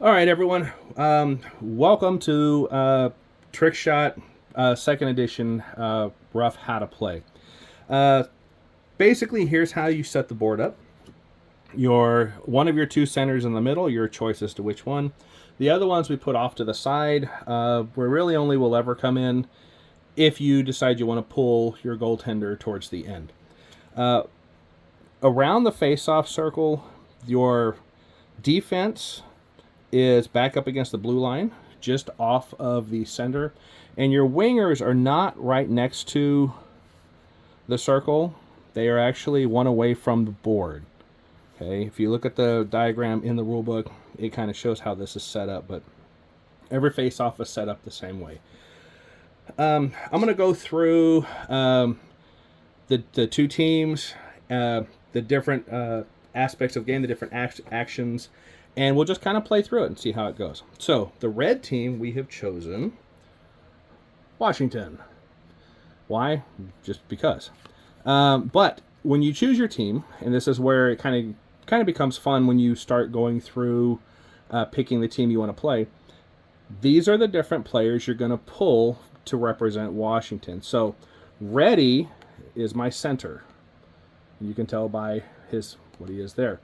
All right, everyone. Welcome to Trick Shot Second Edition Rough How to Play. Uh, Basically, here's how you set the board up. One of your two centers in the middle, your choice as to which one. The other ones we put off to the side, where really only will ever come in if you decide you want to pull your goaltender towards the end. Around the face-off circle, your defense is back up against the blue line, just off of the center, and your wingers are not right next to the circle. They are actually one away from the board. Okay, if you look at the diagram in the rule book, it kind of shows how this is set up, but every face-off is set up the same way. I'm going to go through the two teams, the different aspects of game, the different actions, and we'll just kind of play through it and see how it goes. So, the red team, we have chosen Washington. Why? Just because. But when you choose your team, and this is where it kind of becomes fun when you start going through picking the team you want to play, these are the different players you're going to pull to represent Washington. So, Reddy is my center. You can tell by what he is there.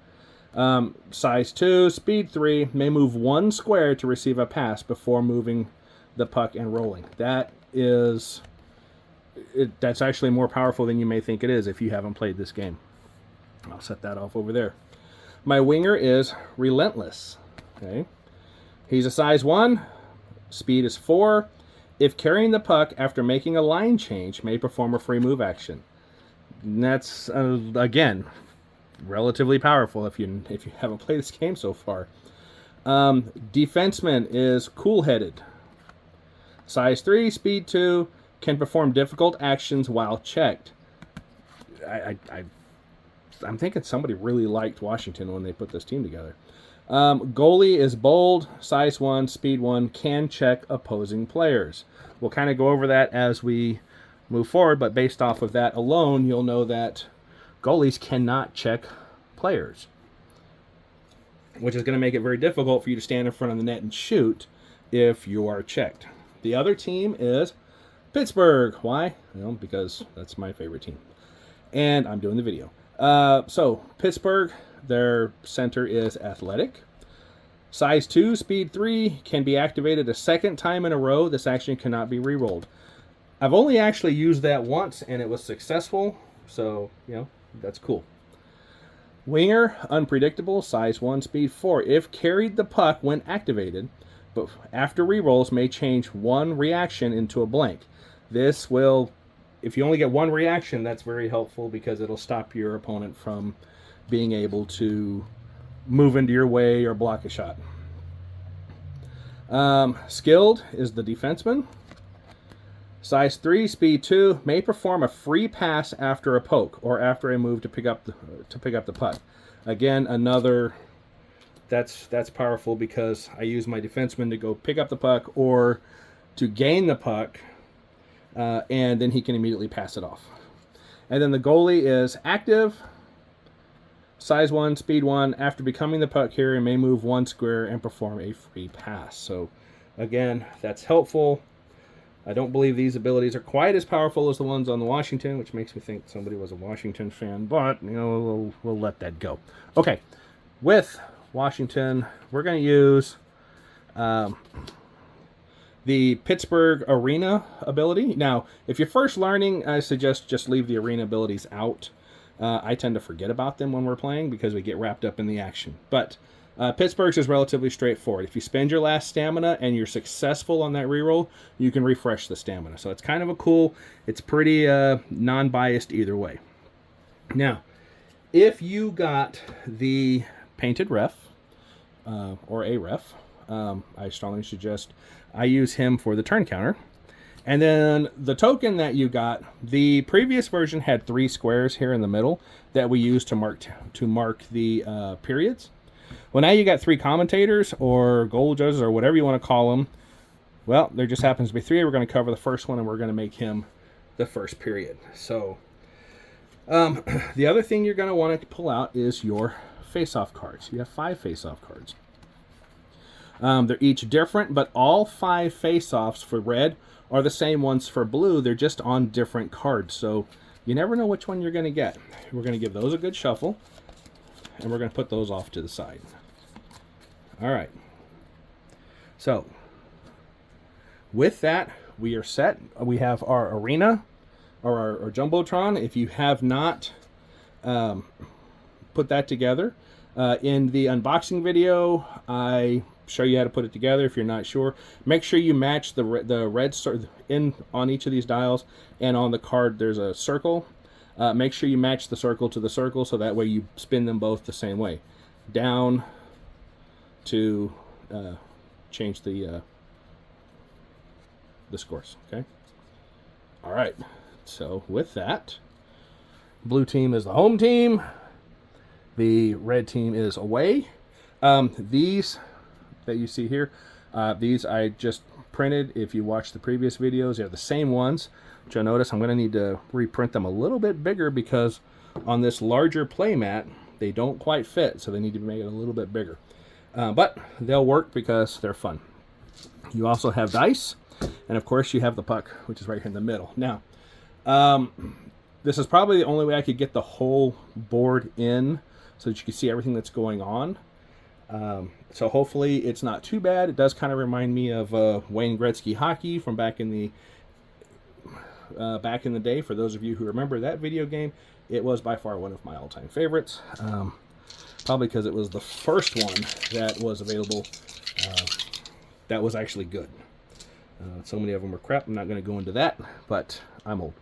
Size 2, speed 3, may move 1 square to receive a pass before moving the puck and rolling. That's actually more powerful than you may think it is if you haven't played this game. I'll set that off over there. My winger is relentless. Okay, he's a size 1, speed is 4. If carrying the puck after making a line change, may perform a free move action. And that's again relatively powerful if you haven't played this game so far. Defenseman is cool-headed. Size 3, speed 2, can perform difficult actions while checked. I'm thinking somebody really liked Washington when they put this team together. Goalie is bold, size 1, speed 1, can check opposing players. We'll kind of go over that as we move forward, but based off of that alone, you'll know that goalies cannot check players, which is going to make it very difficult for you to stand in front of the net and shoot if you are checked. The other team is Pittsburgh. Why? Well, because that's my favorite team. And I'm doing the video. So, Pittsburgh, their center is athletic. Size 2, speed 3, can be activated a second time in a row. This action cannot be re-rolled. I've only actually used that once, and it was successful. So, that's cool. Winger, unpredictable, size 1, speed 4. If carried the puck when activated, but after rerolls may change one reaction into a blank. This will, if you only get one reaction, that's very helpful because it'll stop your opponent from being able to move into your way or block a shot. Skilled is the defenseman. Size 3, speed 2, may perform a free pass after a poke or after a move to pick up the puck. Again, that's powerful because I use my defenseman to go pick up the puck or to gain the puck, and then he can immediately pass it off. And then the goalie is active, size 1, speed 1. After becoming the puck carrier, may move 1 square and perform a free pass. So, again, that's helpful. I don't believe these abilities are quite as powerful as the ones on the Washington, which makes me think somebody was a Washington fan, but we'll let that go. Okay, with Washington, we're going to use the Pittsburgh Arena ability. Now, if you're first learning, I suggest just leave the Arena abilities out. I tend to forget about them when we're playing because we get wrapped up in the action. But Pittsburgh's is relatively straightforward. If you spend your last stamina and you're successful on that reroll, you can refresh the stamina. So it's kind of it's pretty non-biased either way. Now, if you got the painted ref, or a ref, I strongly suggest I use him for the turn counter. And then the token that you got, the previous version had 3 squares here in the middle that we used to mark the periods. Well, now you got 3 commentators or goal judges or whatever you want to call them. Well, there just happens to be 3. We're going to cover the first one, and we're going to make him the first period. So the other thing you're going to want to pull out is your face-off cards. You have 5 face-off cards. They're each different, but all 5 face-offs for red are the same ones for blue. They're just on different cards, so you never know which one you're going to get. We're going to give those a good shuffle, and we're going to put those off to the side. All right. So, with that, we are set. We have our arena, or our Jumbotron. If you have not put that together, in the unboxing video, I show you how to put it together. If you're not sure, make sure you match the red in on each of these dials, and on the card there's a circle. Make sure you match the circle to the circle, so that way you spin them both the same way. Down to change the scores. Okay. All right. So with that, blue team is the home team. The red team is away. These that you see here, these I just printed. If you watch the previous videos, they're the same ones, which you'll notice I'm going to need to reprint them a little bit bigger because on this larger play mat, they don't quite fit, so they need to make it a little bit bigger. But they'll work because they're fun. You also have dice, and of course you have the puck, which is right here in the middle. Now, this is probably the only way I could get the whole board in so that you can see everything that's going on. So hopefully it's not too bad. It does kind of remind me of Wayne Gretzky hockey from back in the day. For those of you who remember that video game, it was by far one of my all-time favorites. Probably because it was the first one that was available that was actually good. So many of them were crap. I'm not going to go into that, but I'm old.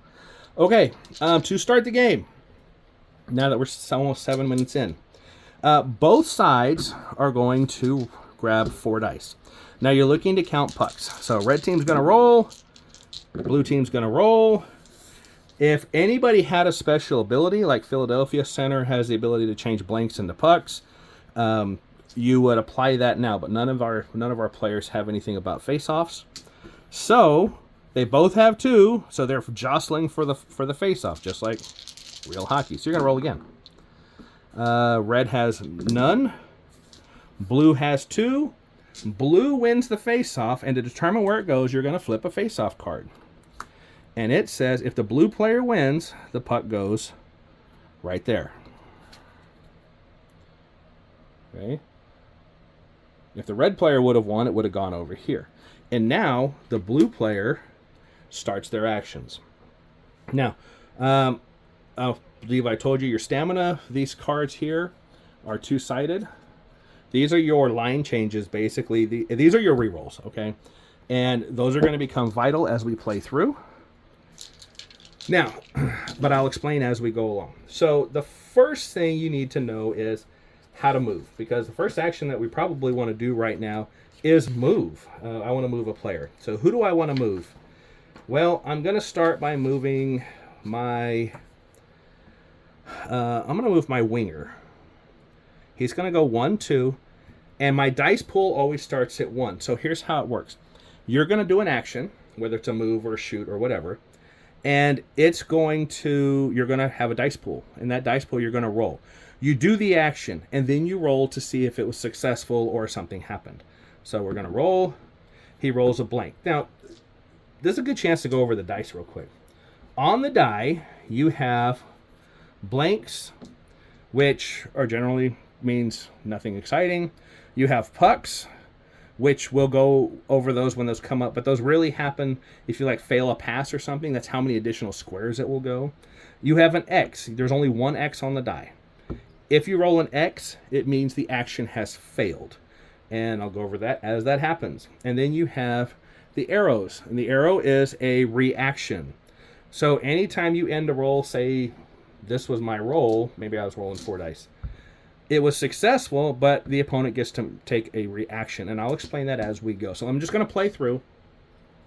Okay, to start the game, now that we're almost 7 minutes in, both sides are going to grab 4 dice. Now you're looking to count pucks. So red team's going to roll, blue team's going to roll. If anybody had a special ability, like Philadelphia Center has the ability to change blanks into pucks, you would apply that now. But none of our players have anything about face-offs. So they both have 2, so they're jostling for the face-off, just like real hockey. So you're gonna roll again. Red has none. Blue has 2. Blue wins the face-off, and to determine where it goes, you're gonna flip a face-off card. And it says if the blue player wins, the puck goes right there. Okay. If the red player would have won, it would have gone over here. And now the blue player starts their actions. Now, I believe I told you your stamina. These cards here are 2-sided. These are your line changes, basically. These are your rerolls, okay? And those are going to become vital as we play through. Now, but I'll explain as we go along. So the first thing you need to know is how to move, because the first action that we probably want to do right now is move. I want to move a player. So who do I want to move? Well, I'm going to start by moving my... I'm going to move my winger. He's going to go 1, 2, and my dice pool always starts at 1. So here's how it works. You're going to do an action, whether it's a move or a shoot or whatever, and it's going to... You're going to have a dice pool, and that dice pool you're going to roll. You do the action, and then you roll to see if it was successful or something happened. So we're going to roll. He rolls a blank. Now, there's a good chance to go over the dice real quick. On the die, you have blanks, which are generally means nothing exciting. You have pucks, which we'll go over those when those come up, but those really happen if you like fail a pass or something. That's how many additional squares it will go. You have an X. There's only 1 X on the die. If you roll an X, it means the action has failed. And I'll go over that as that happens. And then you have the arrows. And the arrow is a reaction. So anytime you end a roll, say this was my roll, maybe I was rolling 4 dice. It was successful, but the opponent gets to take a reaction. And I'll explain that as we go. So I'm just going to play through,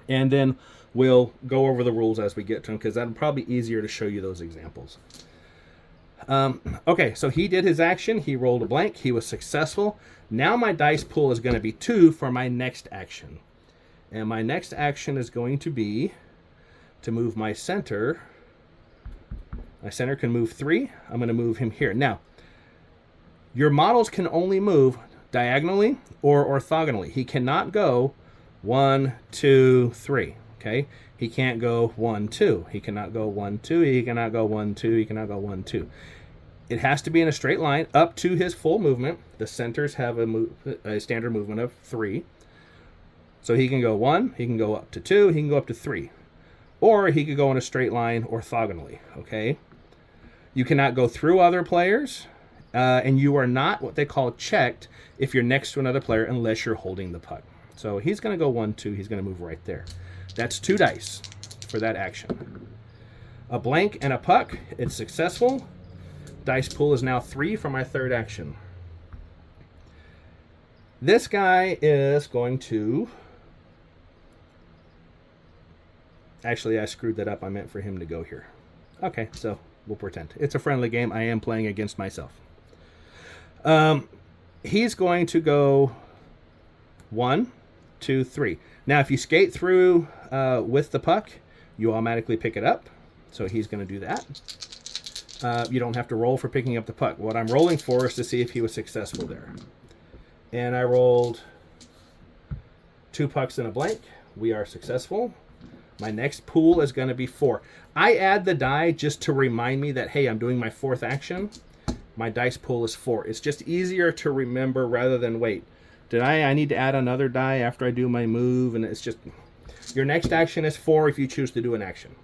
and then we'll go over the rules as we get to them, because that'll probably be easier to show you those examples. Okay, so he did his action. He rolled a blank. He was successful. Now my dice pool is going to be 2 for my next action. And my next action is going to be to move my center. My center can move 3. I'm going to move him here. Now, your models can only move diagonally or orthogonally. He cannot go 1, 2, 3. Okay, he can't go 1, 2. He cannot go 1, 2. He cannot go 1, 2. He cannot go 1, 2. It has to be in a straight line up to his full movement. The centers have a standard movement of 3. So he can go 1, he can go up to 2, he can go up to 3. Or he could go in a straight line orthogonally, okay? You cannot go through other players, and you are not what they call checked if you're next to another player unless you're holding the puck. So he's going to go 1, 2, he's going to move right there. That's 2 dice for that action. A blank and a puck, it's successful. Dice pool is now 3 for my third action. This guy is going to... Actually, I screwed that up. I meant for him to go here. Okay, so we'll pretend. It's a friendly game. I am playing against myself. He's going to go 1, 2, 3. Now, if you skate through with the puck, you automatically pick it up. So he's going to do that. You don't have to roll for picking up the puck. What I'm rolling for is to see if he was successful there. And I rolled 2 pucks and a blank. We are successful. My next pool is going to be 4. I add the die just to remind me that, hey, I'm doing my 4th action. My dice pool is 4. It's just easier to remember rather than wait. I need to add another die after I do my move, and it's just... Your next action is 4 if you choose to do an action.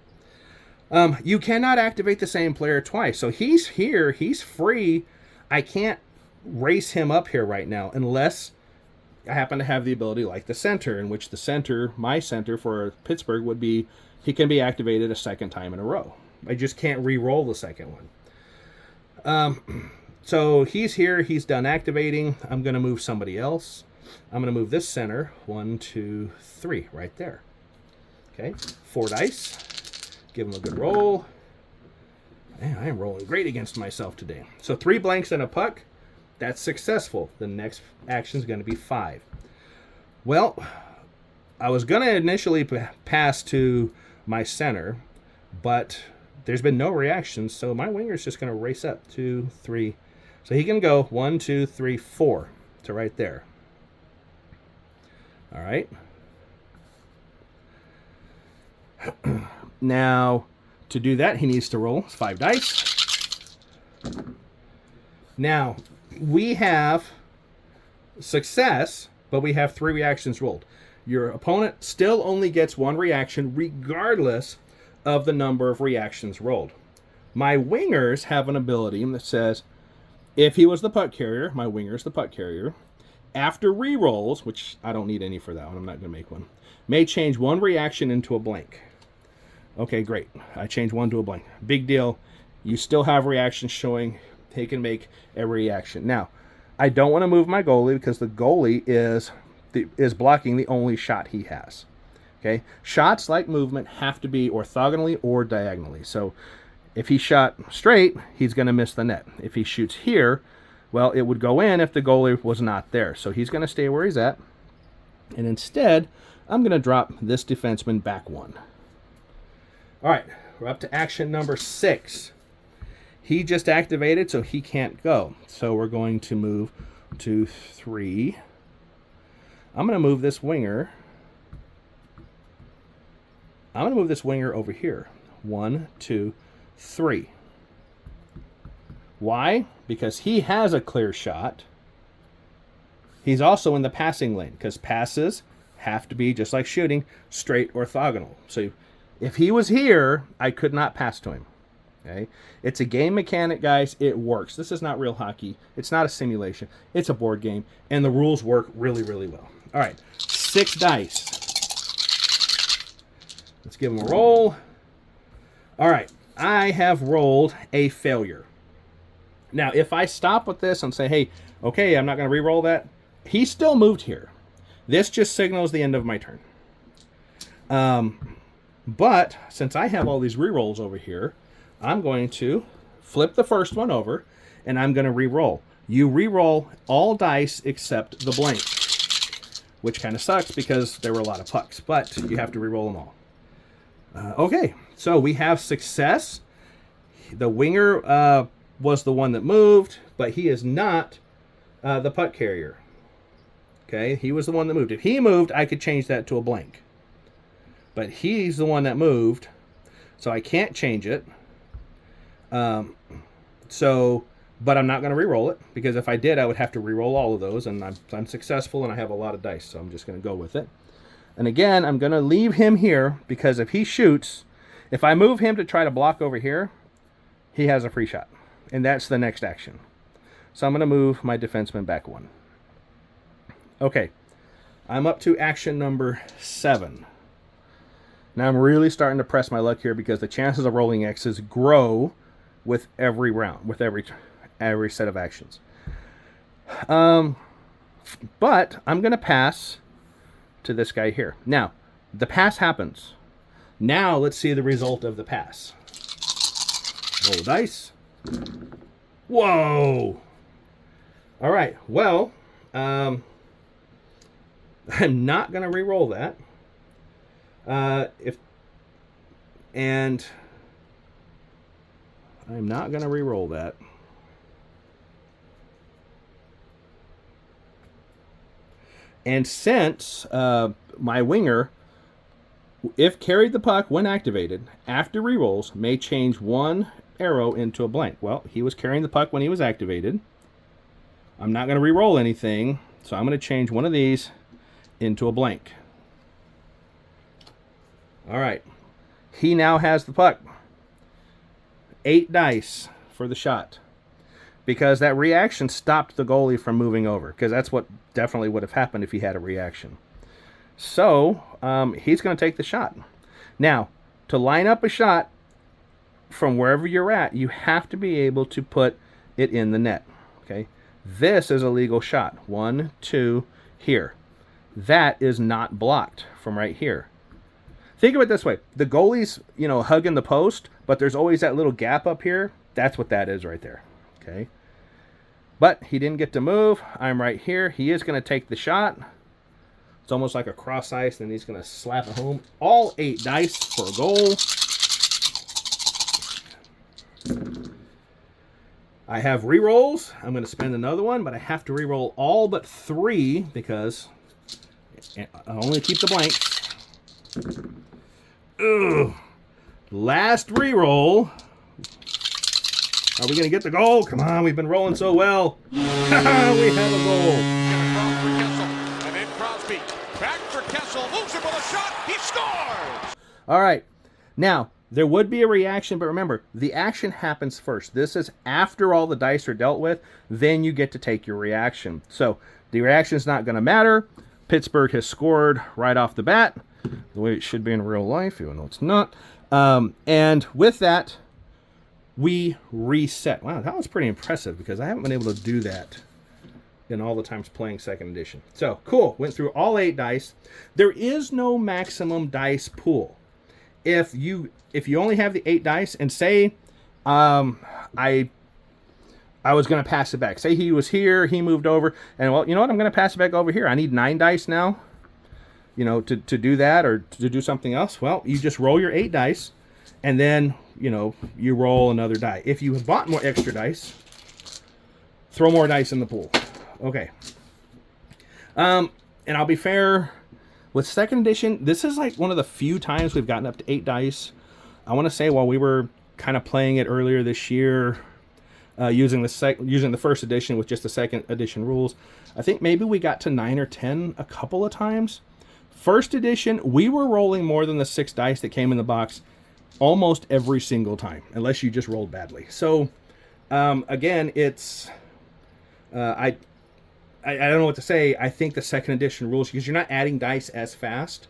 You cannot activate the same player twice. So he's here. He's free. I can't race him up here right now unless... I happen to have the ability like the center, in which the center, my center for Pittsburgh would be, he can be activated a second time in a row. I just can't re-roll the second one. So he's here, he's done activating. I'm going to move somebody else. I'm going to move this center, 1, 2, 3, right there. Okay, 4 dice. Give him a good roll. Man, I am rolling great against myself today. So 3 blanks and a puck. That's successful. The next action is going to be 5. Well, I was going to initially pass to my center, but there's been no reaction, so my winger is just going to race up. 2, 3. So he can go 1, 2, 3, 4 to right there. All right. Now, to do that, he needs to roll 5 dice. Now, we have success, but we have 3 reactions rolled. Your opponent still only gets 1 reaction regardless of the number of reactions rolled. My wingers have an ability that says, if he was the puck carrier, my winger is the puck carrier, after re-rolls, which I don't need any for that one, I'm not going to make one, may change 1 reaction into a blank. Okay, great. I changed 1 to a blank. Big deal. You still have reactions showing. He can make a reaction. Now, I don't want to move my goalie because the goalie is blocking the only shot he has. Okay, shots like movement have to be orthogonally or diagonally. So if he shot straight, he's going to miss the net. If he shoots here, well, it would go in if the goalie was not there. So he's going to stay where he's at. And instead, I'm going to drop this defenseman back 1. All right, we're up to action number 6. He just activated, so he can't go. So we're going to move to 3. I'm going to move this winger. I'm going to move this winger over here. 1, 2, 3. Why? Because he has a clear shot. He's also in the passing lane, because passes have to be, just like shooting, straight orthogonal. So if he was here, I could not pass to him. Okay? It's a game mechanic, guys. It works. This is not real hockey. It's not a simulation. It's a board game, and the rules work really, really well. All right, 6 dice. Let's give them a roll. All right, I have rolled a failure. Now, if I stop with this and say, hey, okay, I'm not going to re-roll that, he still moved here. This just signals the end of my turn. But since I have all these re-rolls over here, I'm going to flip the first one over, and I'm going to re-roll. You re-roll all dice except the blank, which kind of sucks because there were a lot of pucks, but you have to re-roll them all. Okay, so we have success. The winger was the one that moved, but he is not the puck carrier. Okay, he was the one that moved. If he moved, I could change that to a blank. But he's the one that moved, so I can't change it. But I'm not going to re-roll it, because if I did, I would have to re-roll all of those, and I'm successful, and I have a lot of dice, so I'm just going to go with it. And again, I'm going to leave him here, because if he shoots, if I move him to try to block over here, he has a free shot, and that's the next action. So I'm going to move my defenseman back 1. Okay, I'm up to action number 7. Now I'm really starting to press my luck here, because the chances of rolling X's grow with every round, with every set of actions. But I'm going to pass to this guy here. Now, the pass happens. Now let's see the result of the pass. Roll dice. Whoa! All right, well, I'm not going to re-roll that. I'm not going to re-roll that. And since my winger, if carried the puck when activated, after re-rolls, may change 1 arrow into a blank. Well, he was carrying the puck when he was activated. I'm not going to re-roll anything, so I'm going to change 1 of these into a blank. All right. He now has the puck. 8 dice for the shot, because that reaction stopped the goalie from moving over, because that's what definitely would have happened if he had a reaction. So he's going to take the shot. Now, to line up a shot from wherever you're at, you have to be able to put it in the net. Okay, this is a legal shot. 1, 2, here. That is not blocked from right here. Think of it this way. The goalie's, hugging the post, but there's always that little gap up here. That's what that is right there. Okay. But he didn't get to move. I'm right here. He is going to take the shot. It's almost like a cross ice, and he's going to slap it home. All 8 dice for a goal. I have re-rolls. I'm going to spend another one, but I have to re-roll all but 3, because I only keep the blanks. Ugh. Last re-roll. Are we going to get the goal? Come on, we've been rolling so well. We have a goal. Across for Kessel, and then Crosby. Back for Kessel, moves it with a shot, he scores! All right. Now, there would be a reaction, but remember, the action happens first. This is after all the dice are dealt with, then you get to take your reaction. So, the reaction is not going to matter. Pittsburgh has scored right off the bat, the way it should be in real life, even though it's not. And with that, we reset. Wow, that was pretty impressive, because I haven't been able to do that in all the times playing second edition. So, cool. Went through all 8 dice. There is no maximum dice pool. If you only have the 8 dice, and say I was going to pass it back. Say he was here, he moved over, and well, you know what? I'm going to pass it back over here. I need 9 dice now, to do that or to do something else. Well, you just roll your 8 dice, and then, you roll another die. If you have bought more extra dice, throw more dice in the pool. Okay. And I'll be fair, with second edition, this is like one of the few times we've gotten up to 8 dice. I want to say while we were kind of playing it earlier this year, using the first edition with just the second edition rules, I think maybe we got to 9 or 10 a couple of times. First edition, we were rolling more than the 6 dice that came in the box almost every single time, unless you just rolled badly. So, again, it's I don't know what to say. I think the second edition rules, because you're not adding dice as fast.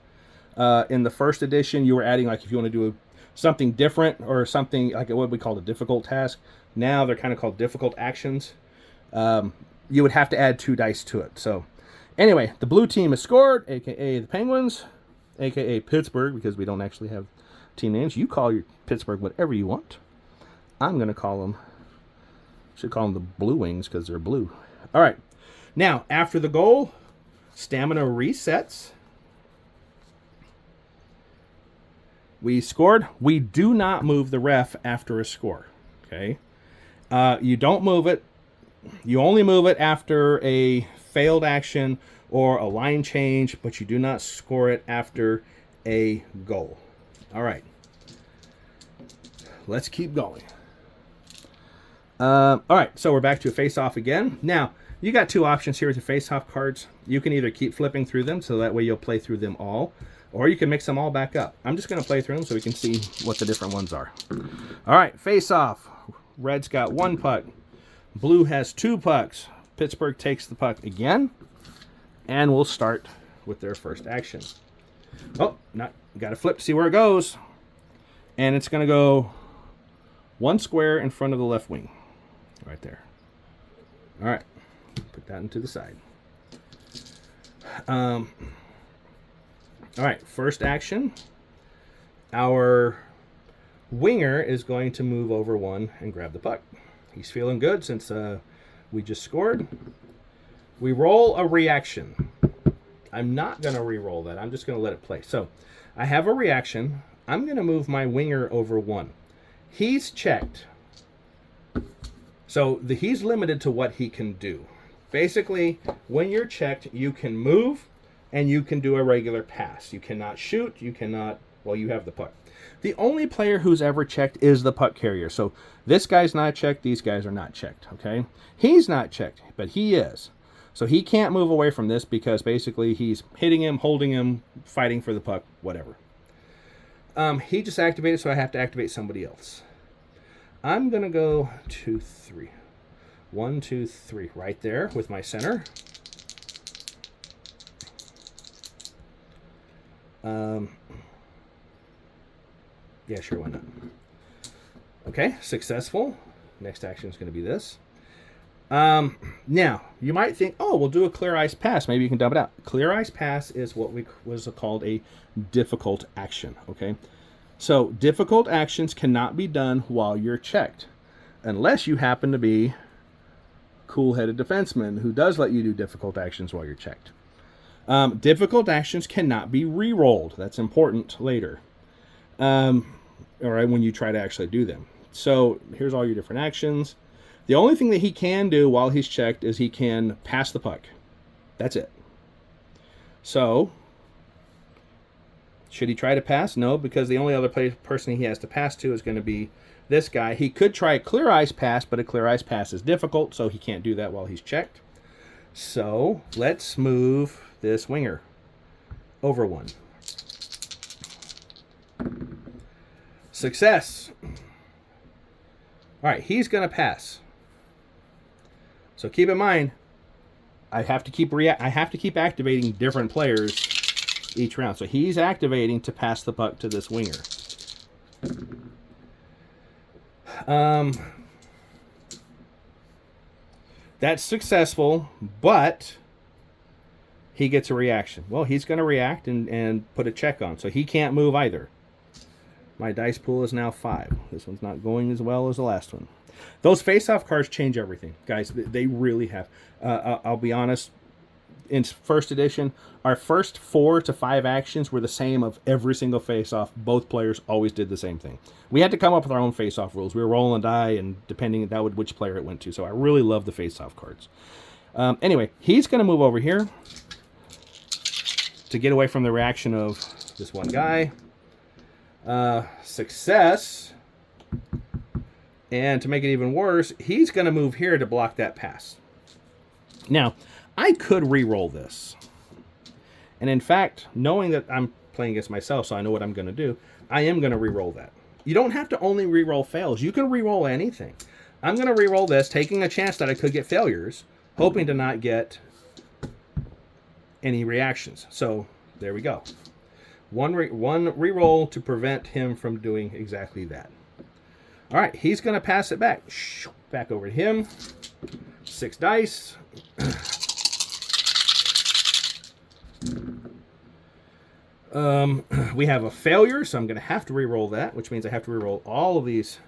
In the first edition, you were adding, like, if you want to do something different or something like what we call a difficult task. Now they're kind of called difficult actions. You would have to add 2 dice to it. So, anyway, the blue team has scored, a.k.a. the Penguins, a.k.a. Pittsburgh, because we don't actually have team names. You call your Pittsburgh whatever you want. I'm going to call them, should call them the Blue Wings, because they're blue. All right. Now, after the goal, stamina resets. We scored. We do not move the ref after a score. Okay? You don't move it. You only move it after a failed action or a line change, but you do not score it after a goal. All right. Let's keep going. All right, so we're back to a face-off again. Now, you got two options here with your face-off cards. You can either keep flipping through them, so that way you'll play through them all, or you can mix them all back up. I'm just going to play through them so we can see what the different ones are. All right, face-off. Red's got 1 puck. Blue has 2 pucks. Pittsburgh takes the puck again, and we'll start with their first action. Oh, got to flip to see where it goes. And it's going to go 1 square in front of the left wing. Right there. All right. Put that into the side. All right. First action. Our winger is going to move over 1 and grab the puck. He's feeling good since we just scored. We roll a reaction. I'm not going to re-roll that. I'm just going to let it play. So I have a reaction. I'm going to move my winger over 1. He's checked. So he's limited to what he can do. Basically, when you're checked, you can move and you can do a regular pass. You cannot shoot. You cannot, well, you have the puck. The only player who's ever checked is the puck carrier. So this guy's not checked. These guys are not checked, okay? He's not checked, but he is. So he can't move away from this because basically he's hitting him, holding him, fighting for the puck, whatever. He just activated, so I have to activate somebody else. I'm going to go 2, 3. 1, 2, 3. Right there with my center. Yeah, sure, why not? Okay, successful. Next action is going to be this. Now, you might think, oh, we'll do a clear ice pass. Maybe you can dump it out. Clear ice pass is what was called a difficult action, okay? So difficult actions cannot be done while you're checked, unless you happen to be cool-headed defenseman who does let you do difficult actions while you're checked. Difficult actions cannot be re-rolled. That's important later, all right, when you try to actually do them. So here's all your different actions. The only thing that he can do while he's checked is he can pass the puck. That's it. So should he try to pass? No, because the only other person he has to pass to is going to be this guy. He could try a clear ice pass, but a clear ice pass is difficult, so he can't do that while he's checked. So let's move this winger over 1. Success. All right, he's going to pass. So keep in mind, I have to keep activating different players each round. So he's activating to pass the puck to this winger. That's successful, but he gets a reaction. Well, he's going to react and put a check on, so he can't move either. My dice pool is now 5. This one's not going as well as the last one. Those face-off cards change everything, guys. They really have. I'll be honest. In first edition, our first 4 to 5 actions were the same of every single face-off. Both players always did the same thing. We had to come up with our own face-off rules. We were rolling a die, and depending that would which player it went to. So I really love the face-off cards. Anyway, he's going to move over here to get away from the reaction of this one guy. Success. And to make it even worse, he's going to move here to block that pass. Now, I could re-roll this. And in fact, knowing that I'm playing against myself, so I know what I'm going to do, I am going to re-roll that. You don't have to only re-roll fails. You can re-roll anything. I'm going to re-roll this, taking a chance that I could get failures, hoping to not get any reactions. So there we go. One re-roll to prevent him from doing exactly that. All right, he's going to pass it back. Back over to him. 6 dice. We have a failure, so I'm going to have to re-roll that, which means I have to re-roll all of these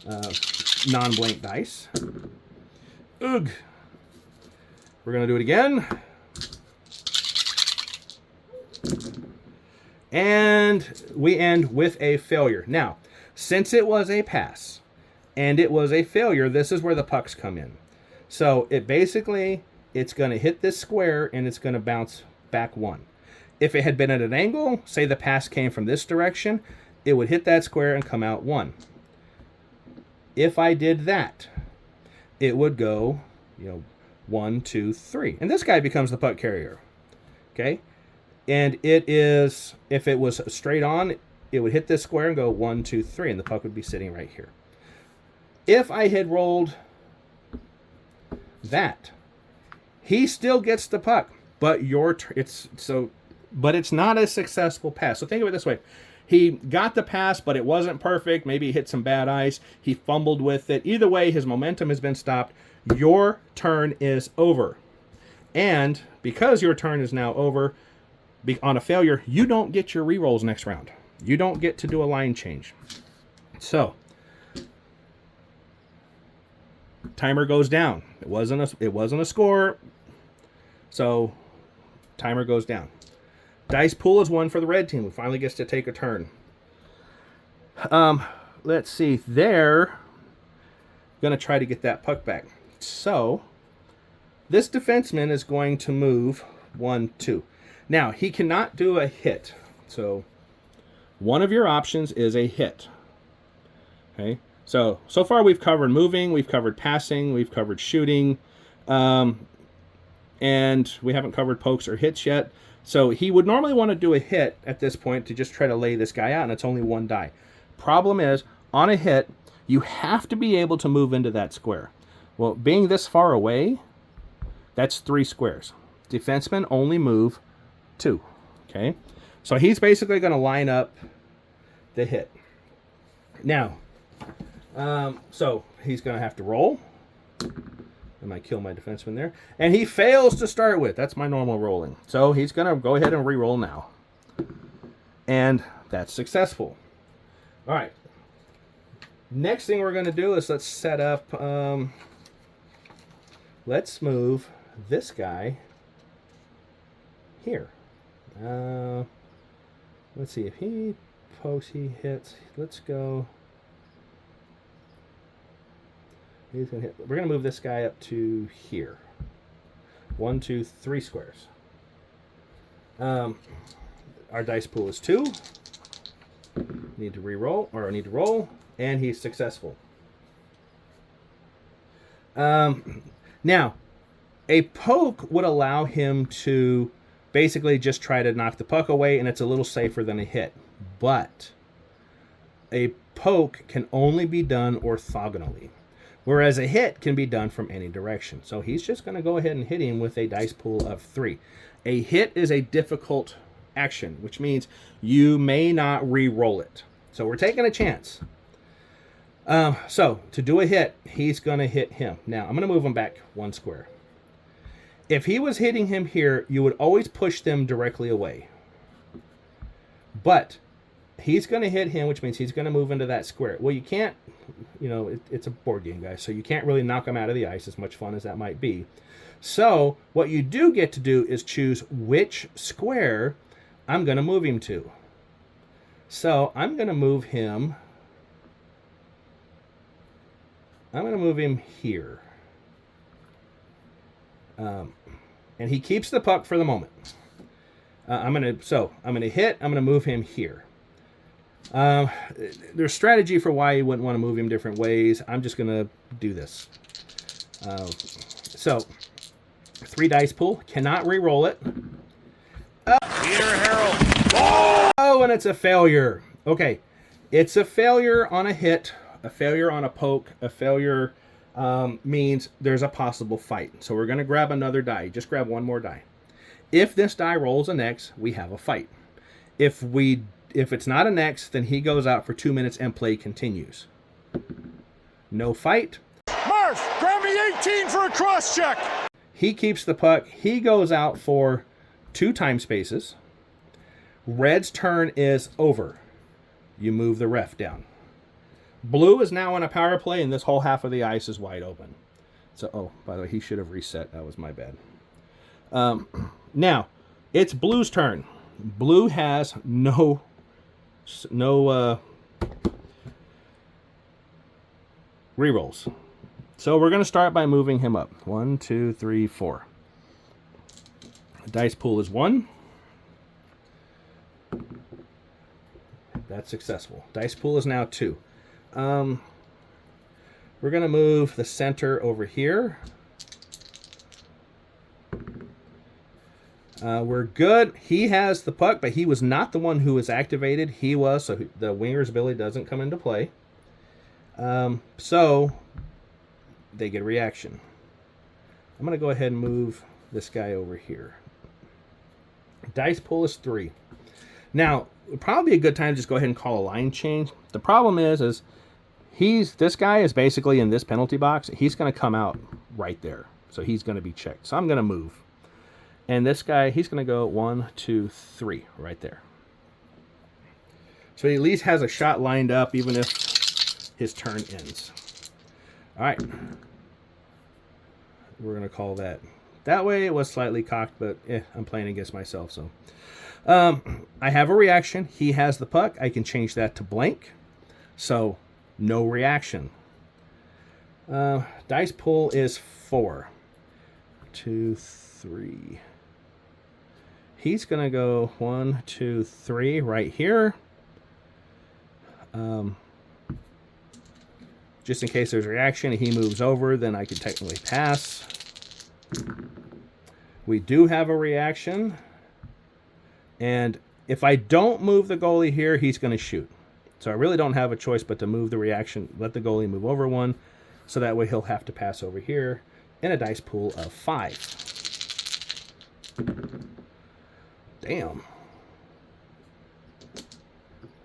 non-blank dice. Ugh. We're going to do it again. And we end with a failure. Now, since it was a pass and it was a failure, this is where the pucks come in. So it basically it's going to hit this square and it's going to bounce back 1. If it had been at an angle, say the pass came from this direction, it would hit that square and come out 1. If I did that, it would go, 1, 2, 3. And this guy becomes the puck carrier. Okay? And it is, if it was straight on, it would hit this square and go 1, 2, 3, and the puck would be sitting right here. If I had rolled that, he still gets the puck, but but it's not a successful pass. So think of it this way. He got the pass, but it wasn't perfect. Maybe he hit some bad ice. He fumbled with it. Either way, his momentum has been stopped. Your turn is over. And because your turn is now over, on a failure, you don't get your rerolls next round. You don't get to do a line change. So, timer goes down. It wasn't a score. So, timer goes down. Dice pool is 1 for the red team, who finally gets to take a turn. Let's see. They're going to try to get that puck back. So, this defenseman is going to move 1, 2. Now, he cannot do a hit. So, one of your options is a hit. Okay? So far we've covered moving, we've covered passing, we've covered shooting, and we haven't covered pokes or hits yet. So he would normally want to do a hit at this point to just try to lay this guy out, and it's only 1 die. Problem is, on a hit, you have to be able to move into that square. Well, being this far away, that's 3 squares. Defensemen only move 2. Okay? So he's basically going to line up the hit. Now, so he's going to have to roll. I might kill my defenseman there. And he fails to start with. That's my normal rolling. So he's going to go ahead and re-roll now. And that's successful. All right. Next thing we're going to do is let's set up... let's move this guy here. Let's see. If he pokes, he hits. Let's go... He's gonna hit. We're going to move this guy up to here. 1, 2, 3 squares. Our dice pool is 2. Need to re-roll, or I need to roll, and he's successful. Now, a poke would allow him to basically just try to knock the puck away, and it's a little safer than a hit. But a poke can only be done orthogonally, whereas a hit can be done from any direction. So he's just going to go ahead and hit him with a dice pool of 3. A hit is a difficult action, which means you may not re-roll it. So we're taking a chance. So to do a hit, he's going to hit him. Now, I'm going to move him back 1 square. If he was hitting him here, you would always push them directly away. But he's going to hit him, which means he's going to move into that square. Well, you can't, it's a board game, guys, so you can't really knock him out of the ice, as much fun as that might be. So what you do get to do is choose which square I'm going to move him to. So I'm going to move him... here. And he keeps the puck for the moment. I'm going to hit. I'm going to move him here. There's strategy for why you wouldn't want to move him different ways. I'm just going to do this. So 3 dice pool. Cannot re-roll it. Peter Harrell. Oh, and it's a failure. Okay. It's a failure on a hit, a failure on a poke, a failure means there's a possible fight. So we're going to grab another die. Just grab 1 more die. If this die rolls an X, we have a fight. If it's not an X, then he goes out for 2 minutes and play continues. No fight. Murph, grab me 18 for a cross check. He keeps the puck. He goes out for 2 time spaces. Red's turn is over. You move the ref down. Blue is now on a power play, and this whole half of the ice is wide open. So, by the way, he should have reset. That was my bad. Now, it's Blue's turn. Blue has no rerolls. So we're going to start by moving him up. 1, 2, 3, 4. Dice pool is 1. That's successful. Dice pool is now 2. We're going to move the center over here. We're good. He has the puck, but he was not the one who was activated. He was, so the winger's ability doesn't come into play. So they get a reaction. I'm going to go ahead and move this guy over here. Dice pool is 3. Now, would probably be a good time to just go ahead and call a line change. The problem is this guy is basically in this penalty box. He's going to come out right there. So he's going to be checked. So I'm going to move. And this guy, he's going to go 1, 2, 3 right there. So he at least has a shot lined up even if his turn ends. All right. We're going to call that. That way it was slightly cocked, but I'm playing against myself. So I have a reaction. He has the puck. I can change that to blank. So no reaction. Dice pool is 4. 2, 3. He's going to go 1, 2, 3 right here. Just in case there's a reaction, he moves over, then I can technically pass. We do have a reaction. And if I don't move the goalie here, he's going to shoot. So I really don't have a choice but to move the reaction, let the goalie move over 1, so that way he'll have to pass over here in a dice pool of 5. Damn.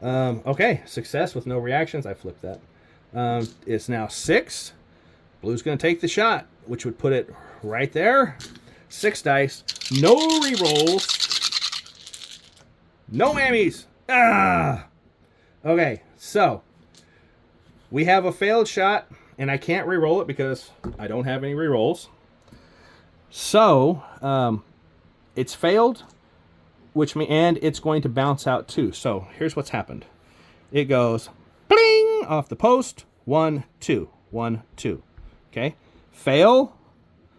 Okay, success with no reactions. I flipped that. It's now 6. Blue's going to take the shot, which would put it right there. 6 dice. No rerolls. No whammies. Ah! Okay, so we have a failed shot, and I can't reroll it because I don't have any rerolls. So it's failed, and it's going to bounce out too. So here's what's happened. It goes bling off the post. 1, 2, 1, 2. Okay, fail.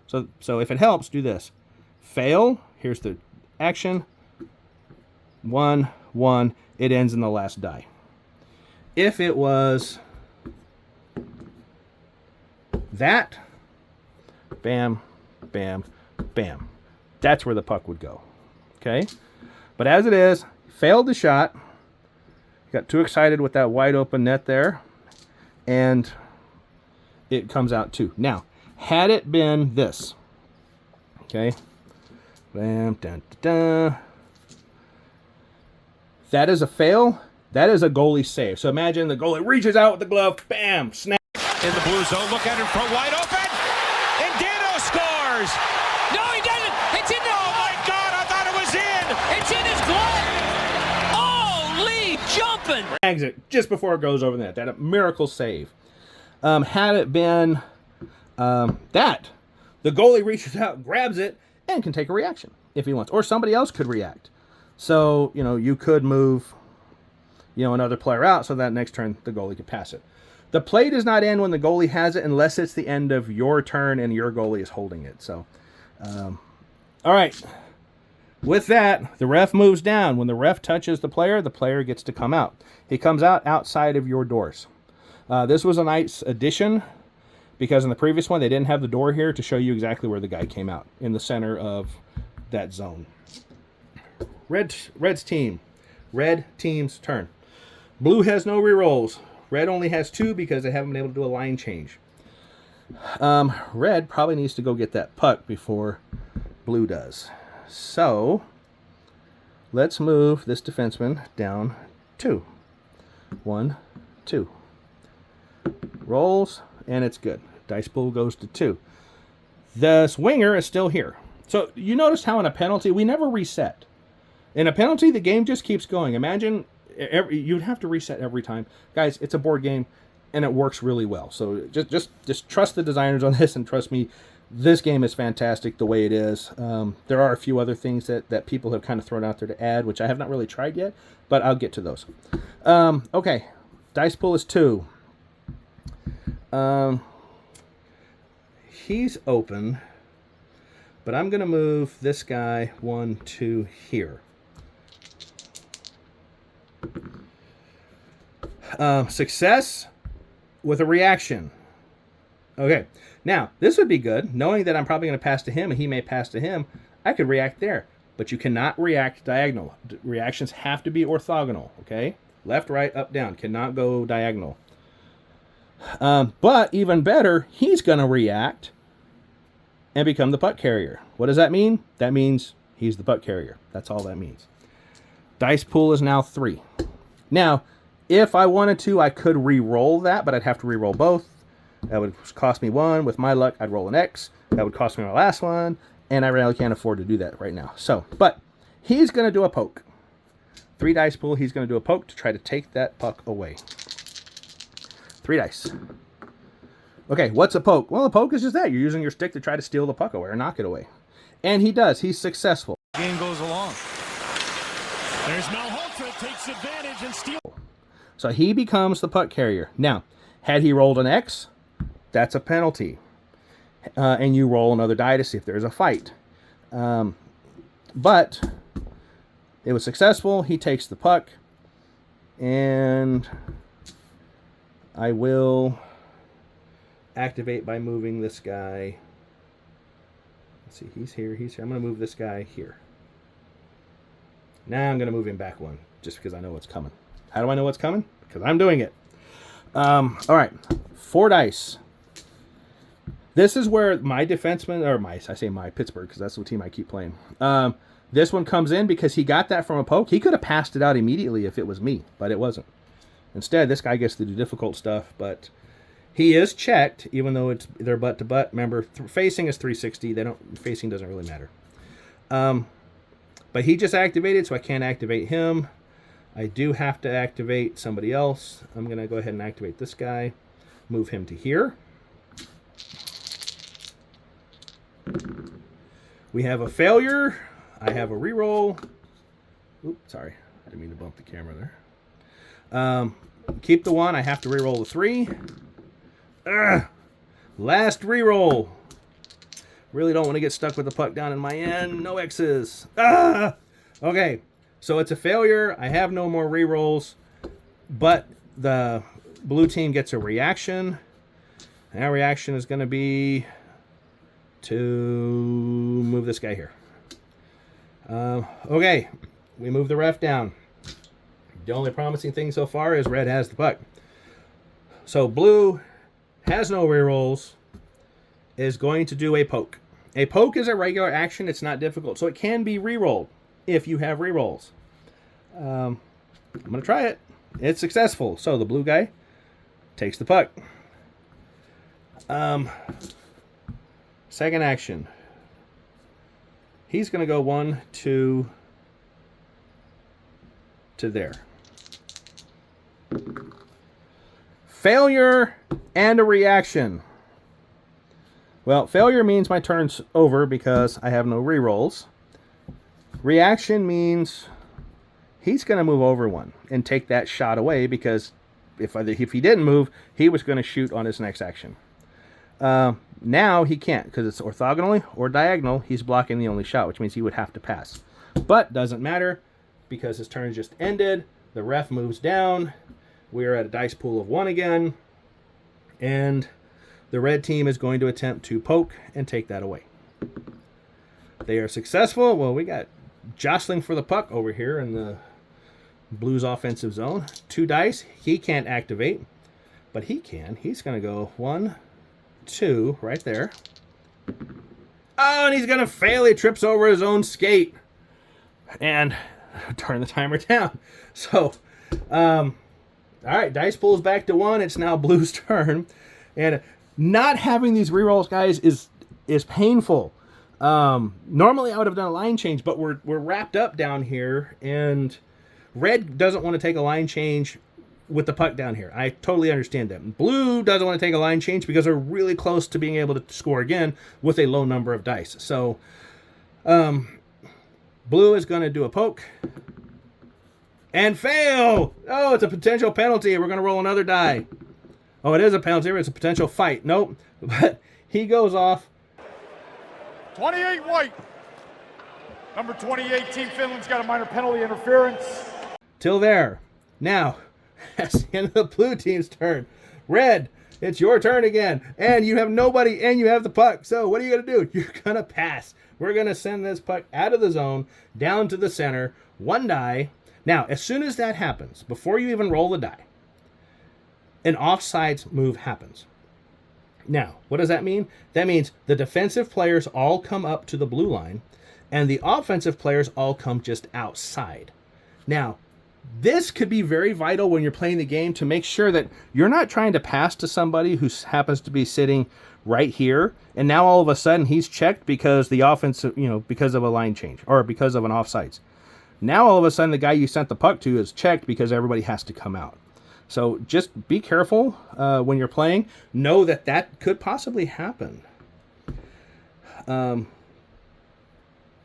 So if it helps, do this. Fail. Here's the action. 1, 1. It ends in the last die. If it was that, bam, bam, bam. That's where the puck would go. Okay? But as it is, failed the shot. Got too excited with that wide open net there. And it comes out too. Now, had it been this. Okay? Bam, dun, dun, dun. That is a fail. That is a goalie save. So imagine the goalie reaches out with the glove, bam, snap. In the blue zone, look at it from wide open. And Dano scores. No, he doesn't. It's in there. Oh my God, I thought it was in. It's in his glove. Holy jumping. Drags it just before it goes over the net. That a miracle save. Had it been that, the goalie reaches out, grabs it, and can take a reaction if he wants. Or somebody else could react. So, you could move, another player out so that next turn the goalie could pass it. The play does not end when the goalie has it unless it's the end of your turn and your goalie is holding it. So, all right. With that, the ref moves down. When the ref touches the player gets to come out. He comes out outside of your doors. This was a nice addition because in the previous one, they didn't have the door here to show you exactly where the guy came out in the center of that zone. Red's team. Red team's turn. Blue has no rerolls. Red only has 2 because they haven't been able to do a line change. Red probably needs to go get that puck before blue does. So, let's move this defenseman down 2. 1, 2. Rolls, and it's good. Dice pool goes to 2. The swinger is still here. So, you notice how in a penalty, we never reset. In a penalty, the game just keeps going. Imagine you'd have to reset every time. Guys, it's a board game, and it works really well. So just trust the designers on this, and trust me, this game is fantastic the way it is. There are a few other things that people have kind of thrown out there to add, which I have not really tried yet, but I'll get to those. Okay, dice pool is 2. He's open. But I'm going to move this guy 1, 2 here. Success with a reaction. Okay, now this would be good. Knowing that I'm probably going to pass to him and he may pass to him, I could react there. But you cannot react diagonal. Reactions have to be orthogonal, okay? Left, right, up, down. Cannot go diagonal. But even better, he's going to react and become the puck carrier. What does that mean? That means he's the puck carrier. That's all that means. Dice pool is now 3. Now, if I wanted to, I could re-roll that, but I'd have to re-roll both. That would cost me 1. With my luck, I'd roll an X. That would cost me my last one, and I really can't afford to do that right now. So, but he's going to do a poke. 3 dice pool, he's going to do a poke to try to take that puck away. 3 dice. Okay, what's a poke? Well, a poke is just that. You're using your stick to try to steal the puck away or knock it away. And he does. He's successful. Game goes along. There's Malhotra, takes advantage and steals. So he becomes the puck carrier. Now, had he rolled an X, that's a penalty. And you roll another die to see if there's a fight. But it was successful. He takes the puck. And I will activate by moving this guy. Let's see, he's here, he's here. I'm going to move this guy here. Now I'm going to move him back 1, just because I know what's coming. How do I know what's coming? Because I'm doing it. All right, 4 dice. This is where my defenseman, or my Pittsburgh, because that's the team I keep playing. This one comes in because he got that from a poke. He could have passed it out immediately if it was me, but it wasn't. Instead, this guy gets to do difficult stuff, but he is checked, even though they're butt to butt. Remember, facing is 360. Facing doesn't really matter. But he just activated, so I can't activate him. I do have to activate somebody else. I'm going to go ahead and activate this guy. Move him to here. We have a failure. I have a reroll. Oops, sorry. I didn't mean to bump the camera there. Keep the 1. I have to reroll the 3. Last reroll. Really don't want to get stuck with the puck down in my end. No X's. Okay, so it's a failure. I have no more rerolls, but the blue team gets a reaction. And our reaction is going to be to move this guy here. Okay, we move the ref down. The only promising thing so far is red has the puck. So blue has no rerolls, is going to do a poke. A poke is a regular action. It's not difficult. So it can be rerolled if you have rerolls. I'm going to try it. It's successful. So the blue guy takes the puck. Second action. He's going to go 1, 2 to there. Failure and a reaction. Well, failure means my turn's over because I have no rerolls. Reaction means he's going to move over 1 and take that shot away because if he didn't move, he was going to shoot on his next action. Now he can't because it's orthogonally or diagonal. He's blocking the only shot, which means he would have to pass. But doesn't matter because his turn just ended. The ref moves down. We are at a dice pool of 1 again. And the red team is going to attempt to poke and take that away. They are successful. Well, we got jostling for the puck over here in the Blues offensive zone. 2 dice. He can't activate, but he can. He's going to go 1, 2 right there. Oh, and he's going to fail. He trips over his own skate. And turn the timer down. So, all right, dice pulls back to 1. It's now Blue's turn. And not having these rerolls, guys, is painful. Normally I would have done a line change, but we're wrapped up down here, and red doesn't want to take a line change with the puck down here. I totally understand that. Blue doesn't want to take a line change because they're really close to being able to score again with a low number of dice. So, blue is going to do a poke and fail. Oh, it's a potential penalty. We're going to roll another die. Oh, it is a penalty. It's a potential fight. Nope. But he goes off. 28 white. Number 28, Team Finland's got a minor penalty interference. Till there. Now, that's the end of the blue team's turn. Red, it's your turn again. And you have nobody, and you have the puck. So what are you going to do? You're going to pass. We're going to send this puck out of the zone, down to the center, one die. Now, as soon as that happens, before you even roll the die, an offsides move happens. Now, what does that mean? That means the defensive players all come up to the blue line, and the offensive players all come just outside. Now, this could be very vital when you're playing the game to make sure that you're not trying to pass to somebody who happens to be sitting right here, and now all of a sudden he's checked because the offense, because of a line change or because of an offsides. Now all of a sudden the guy you sent the puck to is checked because everybody has to come out. So just be careful when you're playing. Know that that could possibly happen.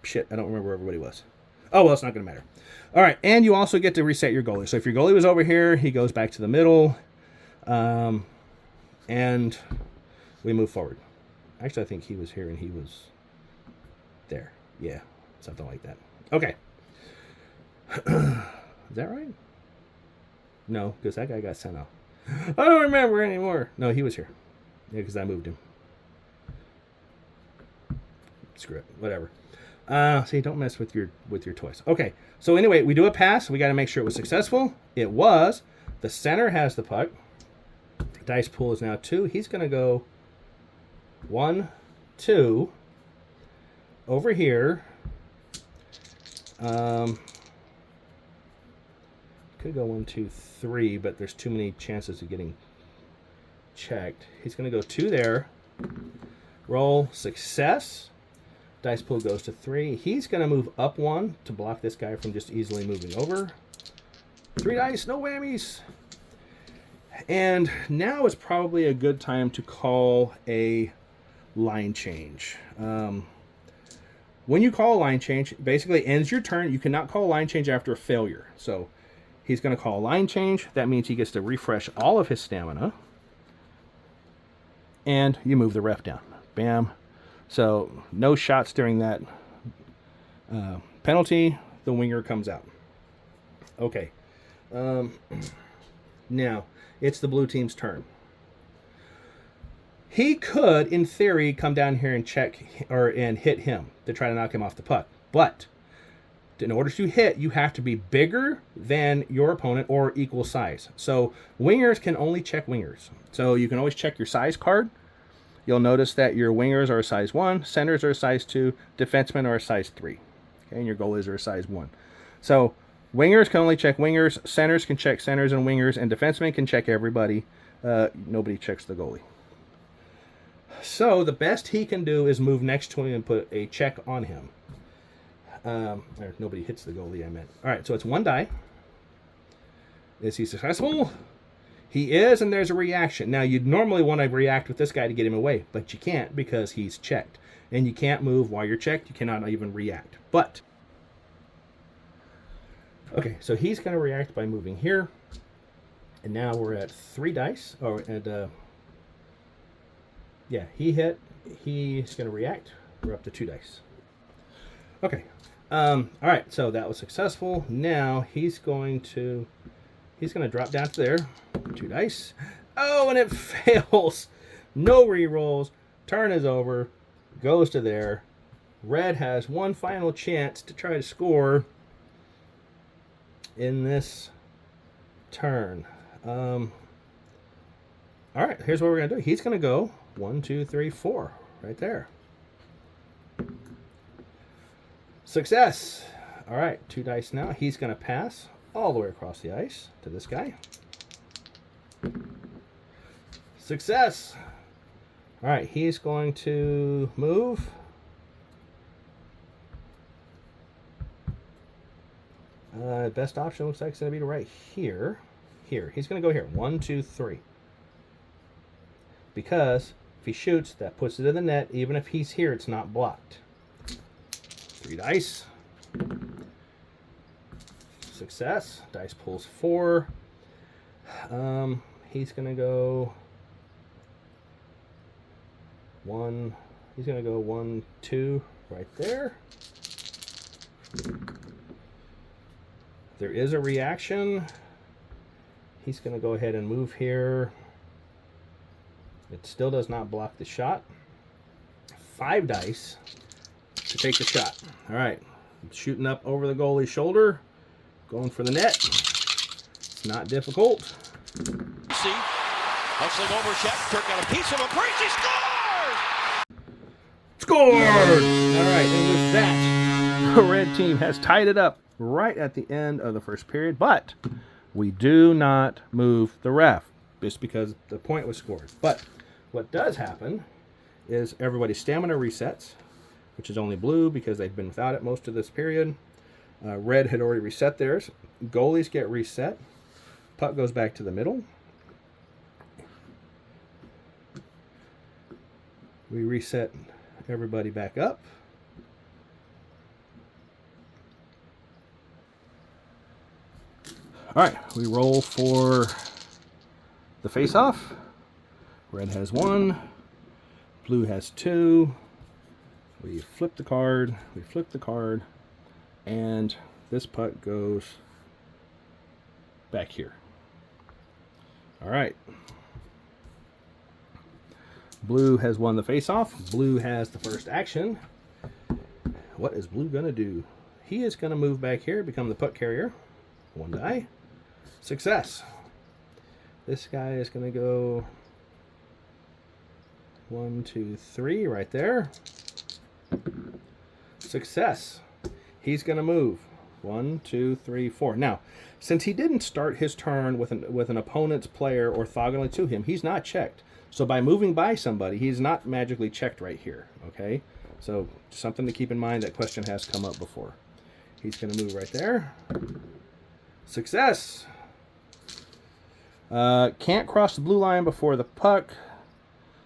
Shit, I don't remember where everybody was. Oh, well, it's not going to matter. All right, and you also get to reset your goalie. So if your goalie was over here, he goes back to the middle, and we move forward. Actually, I think he was here and he was there. Yeah, something like that. Okay. Is that right? No, because that guy got sent off. I don't remember anymore. No, he was here. Yeah, because I moved him. Screw it. Whatever. See, don't mess with your toys. Okay, so anyway, we do a pass. We got to make sure it was successful. It was. The center has the puck. Dice pool is now 2. He's going to go 1, 2 over here. Could go 1, 2, 3, but there's too many chances of getting checked. He's going to go 2 there. Roll success. Dice pool goes to 3. He's going to move up 1 to block this guy from just easily moving over. 3 dice, no whammies. And now is probably a good time to call a line change. When you call a line change, it basically ends your turn. You cannot call a line change after a failure. So he's going to call a line change. That means he gets to refresh all of his stamina. And you move the ref down. Bam. So no shots during that penalty. The winger comes out. Okay. Now, it's the blue team's turn. He could, in theory, come down here and check and hit him to try to knock him off the puck. But in order to hit, you have to be bigger than your opponent or equal size. So wingers can only check wingers. So you can always check your size card. You'll notice that your wingers are a size 1, centers are a size 2, defensemen are a size 3, okay, and your goalies are a size 1. So wingers can only check wingers, centers can check centers and wingers, and defensemen can check everybody. Nobody checks the goalie. So the best he can do is move next to him and put a check on him. Or nobody hits the goalie, I meant. All right, so it's 1 die. Is he successful? He is, and there's a reaction. Now, you'd normally want to react with this guy to get him away, but you can't because he's checked. And you can't move while you're checked. You cannot even react. But, okay, so he's going to react by moving here. And now we're at 3 dice. Yeah, he hit. He's going to react. We're up to 2 dice. Okay. All right, so that was successful. Now he's going to drop down to there. 2 dice. Oh, and it fails. No re-rolls. Turn is over. Goes to there. Red has one final chance to try to score in this turn. All right, here's what we're going to do. He's going to go 1, 2, 3, 4. Right there. Success. All right, 2 dice now. He's going to pass all the way across the ice to this guy. Success. All right, he's going to move. Best option looks like it's going to be right here. Here. He's going to go here. 1, 2, 3. Because if he shoots, that puts it in the net. Even if he's here, it's not blocked. 3 dice. Success. Dice pulls 4. He's going to go 1, He's going to go 1, 2 right there. There is a reaction. He's going to go ahead and move here. It still does not block the shot. 5 dice to take the shot. All right. Shooting up over the goalie's shoulder. Going for the net. It's not difficult. See, hustling over Shot. Kirk got a piece of a brace. He scores! Scored! All right, and with that, the red team has tied it up right at the end of the first period, but we do not move the ref just because the point was scored. But what does happen is everybody's stamina resets, which is only blue because they've been without it most of this period. Red had already reset theirs. Goalies get reset. Puck goes back to the middle. We reset everybody back up. All right, we roll for the face-off. Red has 1. Blue has 2. We flip the card. And this puck goes back here. All right. Blue has won the face-off. Blue has the first action. What is Blue going to do? He is going to move back here, become the puck carrier. 1 die. Success. This guy is going to go 1, 2, 3 right there. Success. He's going to move 1, 2, 3, 4. Now, since he didn't start his turn with an opponent's player orthogonally to him, he's not checked. So by moving by somebody, he's not magically checked right here. Okay, so something to keep in mind. That question has come up before. He's going to move right there. Success. Can't cross the blue line before the puck.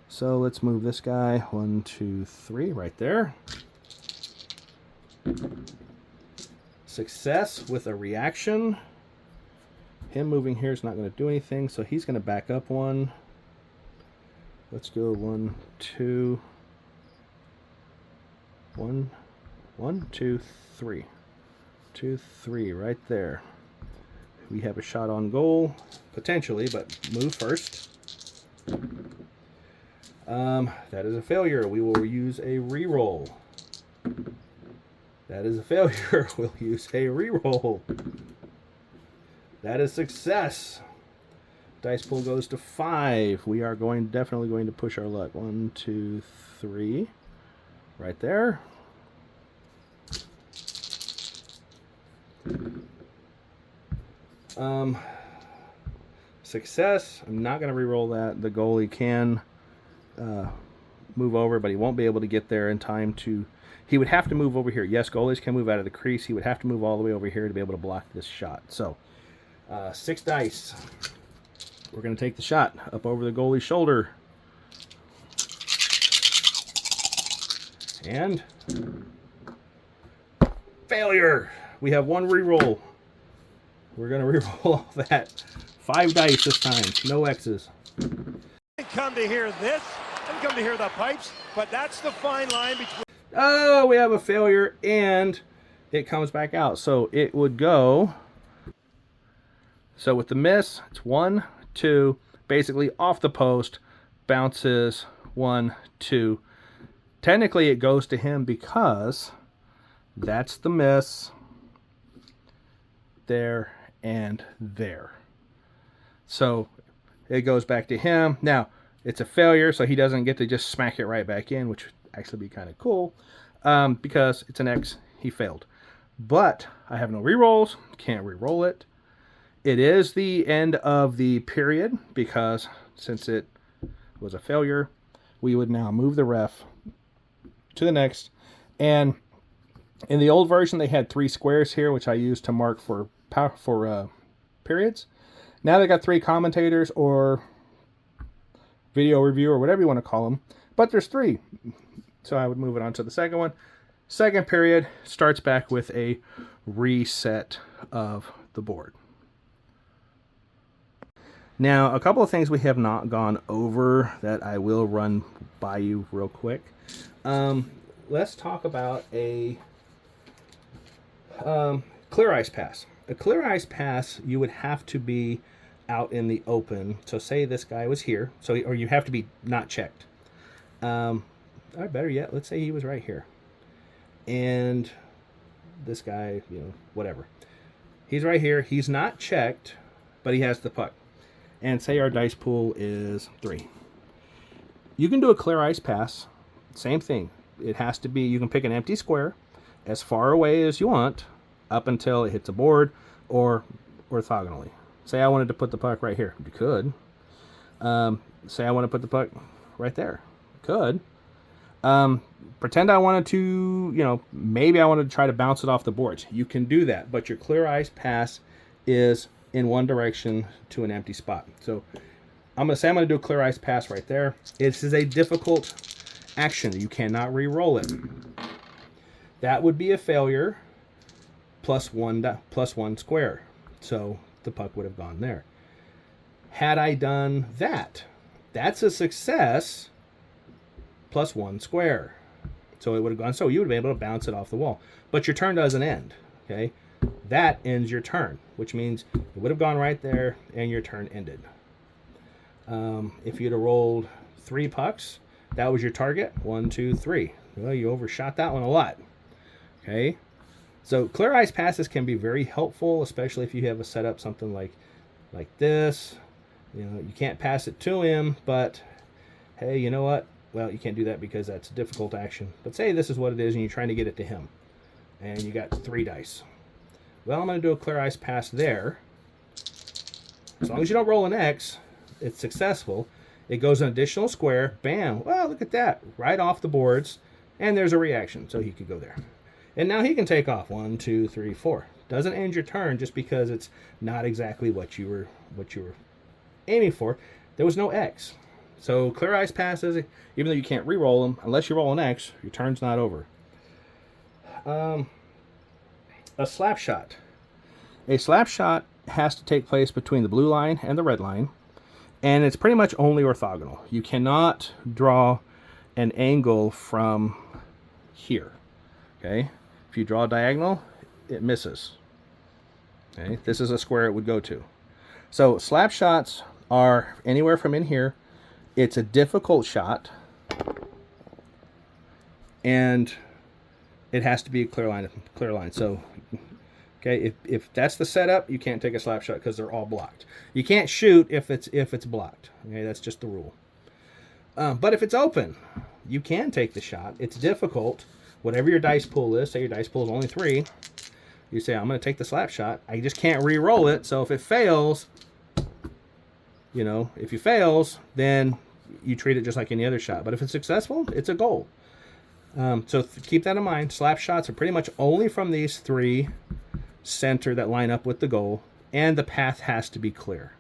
So let's move this guy 1, 2, 3 right there. Success with a reaction. Him moving here is not going to do anything, so he's going to back up 1. Let's go 1, 2, 1, 1, 2, 3. 2, 3 right there. We have a shot on goal, potentially, but move first. That is a failure. We will use a reroll. That is a failure. We'll use a reroll. That is success. Dice pool goes to 5. We are definitely going to push our luck. 1, 2, 3. Right there. Success. I'm not going to re-roll that. The goalie can move over, but he won't be able to get there in time to... He would have to move over here. Yes, goalies can move out of the crease. He would have to move all the way over here to be able to block this shot. So, 6 dice. We're going to take the shot up over the goalie's shoulder. And... failure! We have 1 re-roll. We're going to re-roll all that. 5 dice this time. No X's. Didn't come to hear this. Didn't come to hear the pipes. But that's the fine line between... Oh, we have a failure, and it comes back out. So it would go... So with the miss, it's 1, 2, basically off the post, bounces 1, 2. Technically, it goes to him because that's the miss there and there. So it goes back to him. Now, it's a failure, so he doesn't get to just smack it right back in, which would actually be kind of cool because it's an X. He failed. But I have no rerolls. Can't reroll it. It is the end of the period because since it was a failure, we would now move the ref to the next. And in the old version, they had 3 squares here, which I used to mark for periods. Now they got 3 commentators or video review or whatever you want to call them, but there's 3. So I would move it on to the second one. Second period starts back with a reset of the board. Now, a couple of things we have not gone over that I will run by you real quick. Let's talk about a clear ice pass. A clear ice pass, you would have to be out in the open. So say this guy was here, or you have to be not checked. Or better yet, let's say he was right here. And this guy, whatever. He's right here. He's not checked, but he has the puck. And say our dice pool is 3. You can do a clear ice pass. Same thing. It has to be, you can pick an empty square as far away as you want up until it hits a board or orthogonally. Say I wanted to put the puck right here. You could. Say I want to put the puck right there. You could. Pretend I wanted to, maybe I wanted to try to bounce it off the boards. You can do that, but your clear ice pass is in one direction to an empty spot. So I'm going to say I'm going to do a clear ice pass right there. This is a difficult action. You cannot re-roll it. That would be a failure plus one square. So the puck would have gone there. Had I done that, that's a success plus 1 square. So it would have gone, so you would have been able to bounce it off the wall. But your turn doesn't end, okay? That ends your turn, which means it would have gone right there and your turn ended. If you'd have rolled 3 pucks, that was your target, 1, 2, 3. Well, you overshot that one a lot, okay? So clear ice passes can be very helpful, especially if you have a setup something like this. You can't pass it to him, but hey, you know what? Well, you can't do that because that's a difficult action. But say this is what it is and you're trying to get it to him. And you got 3 dice. Well, I'm going to do a clear ice pass there. As long as you don't roll an X, it's successful. It goes an additional square. Bam. Well, look at that. Right off the boards. And there's a reaction. So he could go there. And now he can take off. 1, 2, 3, 4. Doesn't end your turn just because it's not exactly what you were aiming for. There was no X. So clear ice passes, even though you can't re-roll them, unless you roll an X, your turn's not over. A slap shot. A slap shot has to take place between the blue line and the red line, and it's pretty much only orthogonal. You cannot draw an angle from here. Okay? If you draw a diagonal, it misses. Okay? This is a square it would go to. So slap shots are anywhere from in here. It's a difficult shot, and it has to be a clear line. So, okay, if that's the setup, you can't take a slap shot because they're all blocked. You can't shoot if it's blocked. Okay, that's just the rule. But if it's open, you can take the shot. It's difficult. Whatever your dice pool is, say your dice pool is only 3, you say I'm going to take the slap shot. I just can't re-roll it. So if it fails, if it fails, then you treat it just like any other shot. But if it's successful, it's a goal. So keep that in mind. Slap shots are pretty much only from these 3 center that line up with the goal, and the path has to be clear.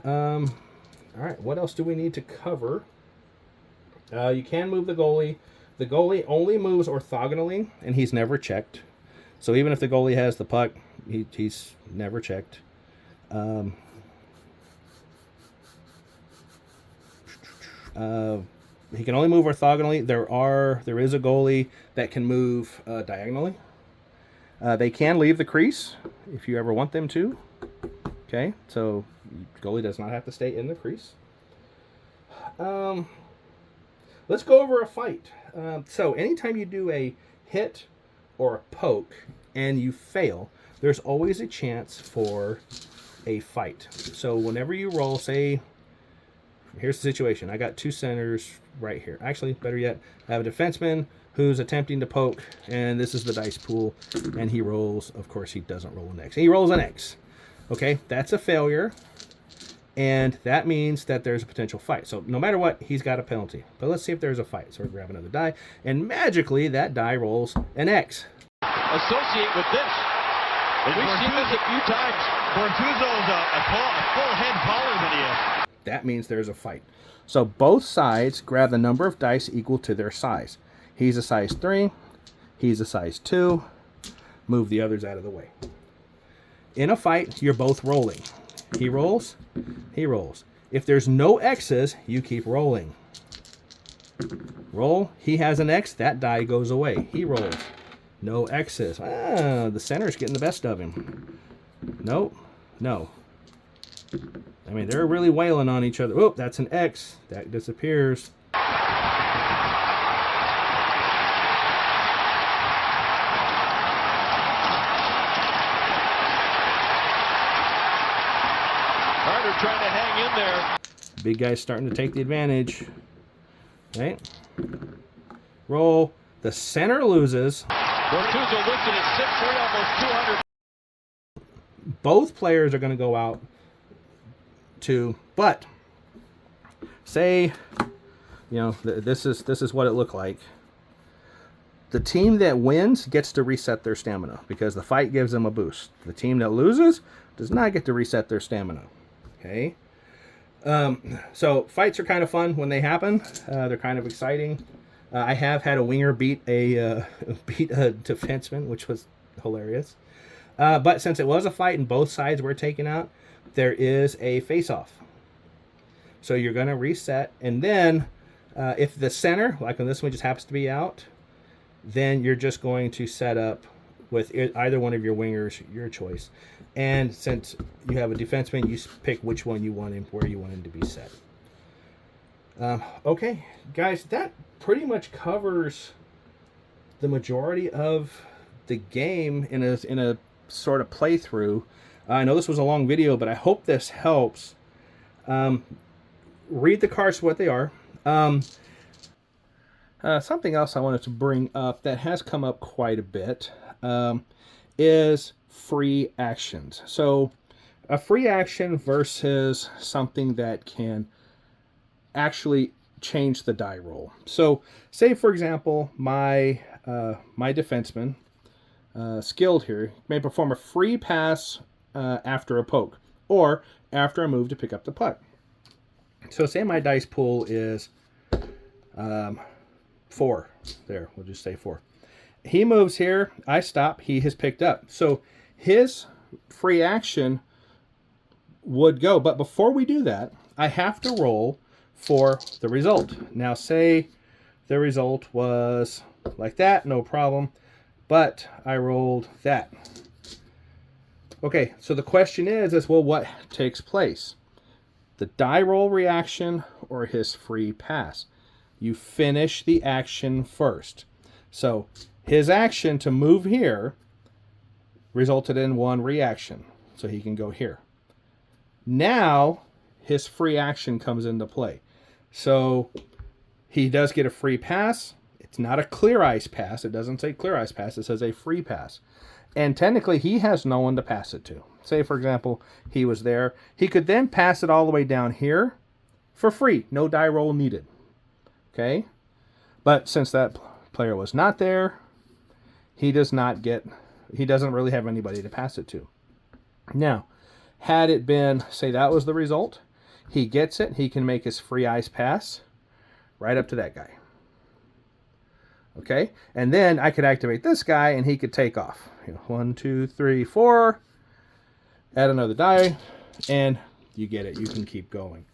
All right, what else do we need to cover? You can move the goalie. The goalie only moves orthogonally, and he's never checked. So even if the goalie has the puck, he's never checked. He can only move orthogonally. There is a goalie that can move diagonally. They can leave the crease if you ever want them to. Okay, so goalie does not have to stay in the crease. Let's go over a fight. So anytime you do a hit or a poke and you fail, there's always a chance for a fight. So whenever you roll, say, here's the situation. I got 2 centers right here. Actually, better yet, I have a defenseman who's attempting to poke, and this is the dice pool, and he rolls. Of course, he doesn't roll an X. He rolls an X. Okay, that's a failure, and that means that there's a potential fight. So no matter what, he's got a penalty. But let's see if there's a fight. So we grab another die, and magically that die rolls an X. Associate with this. We've seen this a few times. Bortuzzo's a full head taller than he is. That means there's a fight. So both sides grab the number of dice equal to their size. He's a size 3. He's a size 2. Move the others out of the way. In a fight, you're both rolling. He rolls, he rolls. If there's no X's, you keep rolling. Roll, he has an X, that die goes away. He rolls. No X's. The center's getting the best of him. Nope, no. I mean, they're really wailing on each other. Oh, that's an X. That disappears. Carter trying to hang in there. Big guy's starting to take the advantage. Right? Roll. The center loses. Bortuzzo listed at 6'3", almost 200. Both players are going to go out to, but say, you know, this is what it looked like. The team that wins gets to reset their stamina because the fight gives them a boost. The team that loses does not get to reset their stamina. Okay? So fights are kind of fun when they happen. They're kind of exciting. I have had a winger beat a defenseman, which was hilarious. But since it was a fight and both sides were taken out, there is a face-off. So you're going to reset, and then if the center, like on this one, just happens to be out, then you're just going to set up with either one of your wingers, your choice. And since you have a defenseman, you pick which one you want him, where you want him to be set. Okay, guys, that pretty much covers the majority of the game in a sort of playthrough. I know this was a long video, but I hope this helps. Read the cards for what they are. Something else I wanted to bring up that has come up quite a bit is free actions. So a free action versus something that can actually change the die roll. So say, for example, my defenseman, skilled here, may perform a free pass after a poke or after a move to pick up the puck. So say my dice pool is 4. There, we'll just say 4. He moves here, I stop, he has picked up. So his free action would go. But before we do that, I have to roll for the result. Now say the result was like that, no problem. But I rolled that. Okay, so the question is well, what takes place? The die roll reaction or his free pass? You finish the action first. So his action to move here resulted in 1 reaction. So he can go here. Now his free action comes into play. So he does get a free pass. It's not a clear ice pass. It doesn't say clear ice pass. It says a free pass. And technically, he has no one to pass it to. Say, for example, he was there. He could then pass it all the way down here for free. No die roll needed. Okay? But since that player was not there, he doesn't really have anybody to pass it to. Now, had it been, say that was the result, he gets it. He can make his free ice pass right up to that guy. Okay, and then I could activate this guy and he could take off. 1, 2, 3, 4. Add another die, and you get it. You can keep going.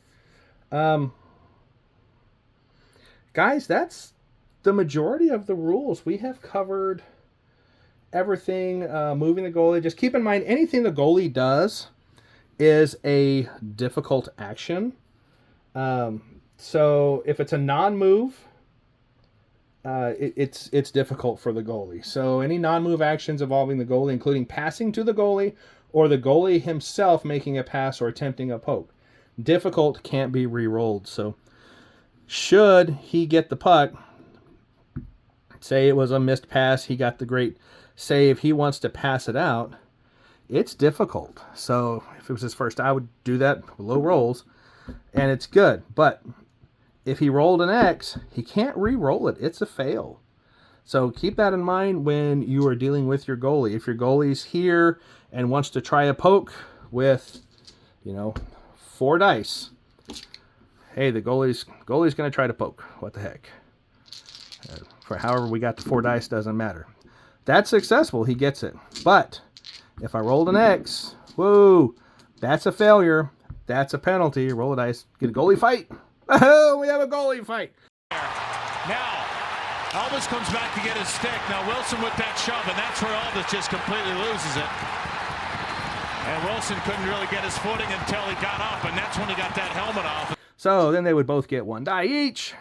Guys, that's the majority of the rules. We have covered everything. Moving the goalie. Just keep in mind, anything the goalie does is a difficult action. So if it's a non-move, it's difficult for the goalie. So any non-move actions involving the goalie, including passing to the goalie or the goalie himself making a pass or attempting a poke, difficult, can't be re-rolled. So should he get the puck, say it was a missed pass, he got the great save, he wants to pass it out, it's difficult. So if it was his first, I would do that with low rolls, and it's good. But if he rolled an X, he can't re-roll it. It's a fail. So keep that in mind when you are dealing with your goalie. If your goalie's here and wants to try a poke with, 4 dice, hey, the goalie's going to try to poke. What the heck? For however we got the 4 dice, doesn't matter. That's successful. He gets it. But If I rolled an X, whoa, that's a failure. That's a penalty. Roll a dice. Get a goalie fight. Oh, we have a goalie fight. Now, Elvis comes back to get his stick. Now Wilson with that shove, and that's where Elvis just completely loses it. And Wilson couldn't really get his footing until he got up, and that's when he got that helmet off. So then they would both get 1 die each.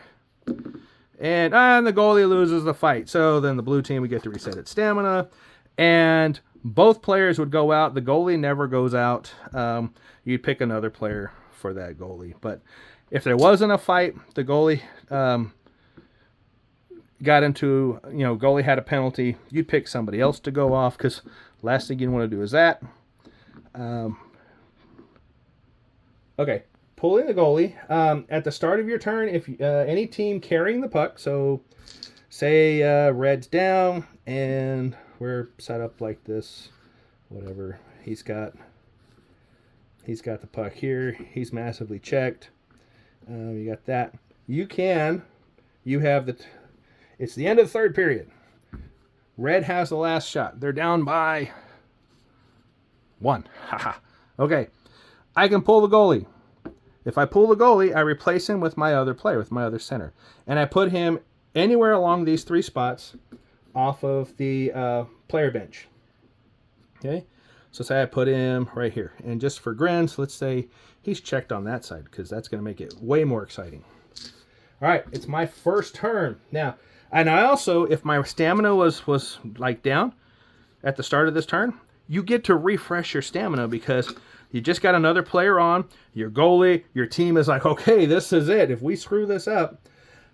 And the goalie loses the fight. So then the blue team would get to reset its stamina. And both players would go out. The goalie never goes out. You'd pick another player for that goalie. But if there wasn't a fight, the goalie got into, goalie had a penalty, you'd pick somebody else to go off, because last thing you want to do is that. Okay, pulling the goalie. At the start of your turn, if any team carrying the puck, so say red's down and we're set up like this, whatever, he's got the puck here, he's massively checked, you got that, it's the end of the third period, red has the last shot, they're down by 1, haha. Okay, I can pull the goalie. If I pull the goalie, I replace him with my other player, with my other center, and I put him anywhere along these 3 spots off of the player bench. Okay, so say I put him right here, and just for grins, let's say he's checked on that side, because that's going to make it way more exciting. All right, it's my first turn now, and I also, if my stamina was like down at the start of this turn, you get to refresh your stamina, because you just got another player on, your goalie, your team is like, okay, this is it. If we screw this up,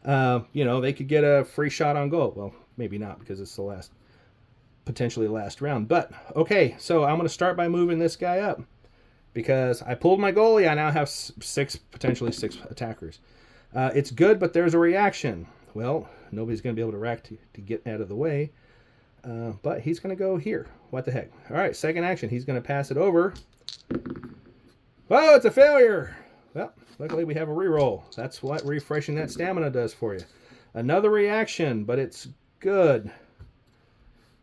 they could get a free shot on goal. Well, maybe not, because it's the potentially last round. But, okay, so I'm going to start by moving this guy up, because I pulled my goalie. I now have potentially six attackers. It's good, but there's a reaction. Well, nobody's going to be able to react to get out of the way. But he's going to go here. What the heck? All right, second action. He's going to pass it over. Oh, it's a failure. Well, luckily we have a reroll. That's what refreshing that stamina does for you. Another reaction, but it's good.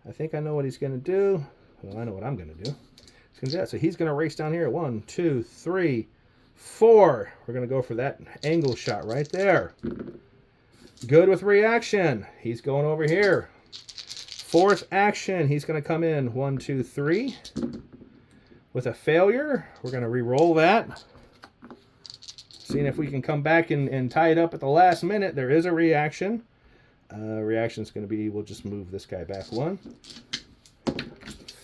I think I know what he's going to do. Well, I know what I'm going to do. He's going to do that. So he's going to race down here. 1, 2, 3, 4. We're going to go for that angle shot right there. Good with reaction. He's going over here. Fourth action, he's going to come in 1, 2, 3 with a failure. We're going to re-roll that. Seeing if we can come back and tie it up at the last minute. There is a reaction. Reaction is going to be, we'll just move this guy back 1.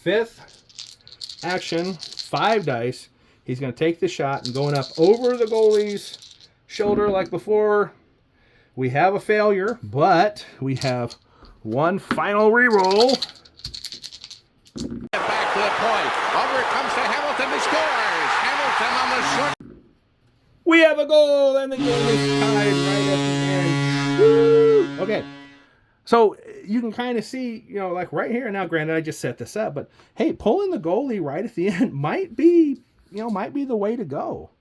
Fifth action, 5 dice. He's going to take the shot and going up over the goalie's shoulder like before. We have a failure, but we have one final reroll. Back to the point. Over it comes to Hamilton. He scores. Hamilton on the short. We have a goal, and the game is tied right at the end. Woo! Okay, so you can kind of see, like right here. Now, granted, I just set this up, but hey, pulling the goalie right at the end might be the way to go.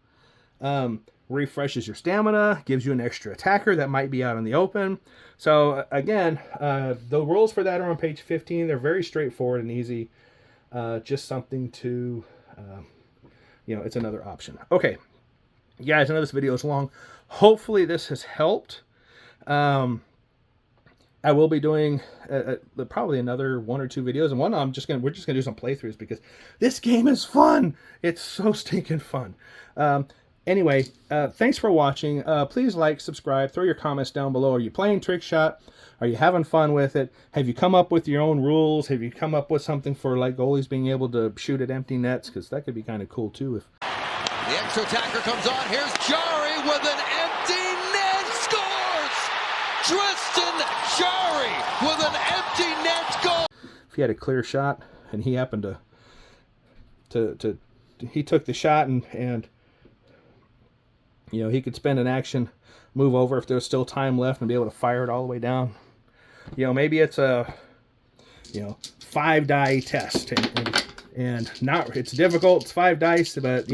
Refreshes your stamina, gives you an extra attacker that might be out in the open. So again, the rules for that are on page 15. They're very straightforward and easy. Just something to, it's another option. Okay, guys, I know this video is long. Hopefully this has helped. I will be doing probably another 1 or 2 videos, and we're just gonna do some playthroughs, because this game is fun. It's so stinking fun. Anyway, thanks for watching. Please like, subscribe, throw your comments down below. Are you playing Trick Shot? Are you having fun with it? Have you come up with your own rules? Have you come up with something for like goalies being able to shoot at empty nets? Because that could be kind of cool too. The extra attacker comes on. Here's Jari with an empty net. Scores! Tristan Jari with an empty net goal. If he had a clear shot and he happened he took the shot and he could spend an action, move over if there's still time left, and be able to fire it all the way down. Maybe it's a 5 die test, and not, it's difficult. It's 5 dice, but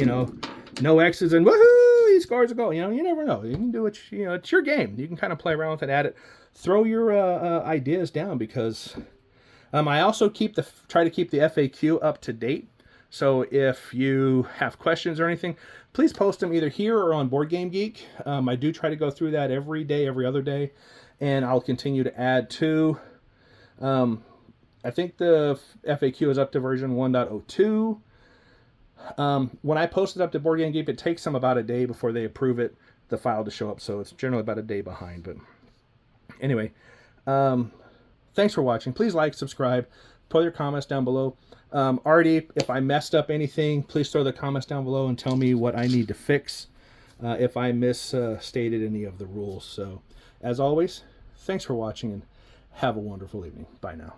no X's, and woohoo, he scores a goal. You never know. You can do it. It's your game. You can kind of play around with it, add it, throw your ideas down, because I also try to keep the FAQ up to date. So if you have questions or anything, please post them either here or on Board Game Geek. I do try to go through that every day, every other day, and I'll continue to add to. I think the FAQ is up to version 1.02. When I post it up to Board Game Geek, it takes them about a day before they approve it, the file to show up. So it's generally about a day behind. But anyway, thanks for watching. Please like, subscribe, put your comments down below. Artie, if I messed up anything, please throw the comments down below and tell me what I need to fix if I misstated any of the rules. So, as always, thanks for watching and have a wonderful evening. Bye now.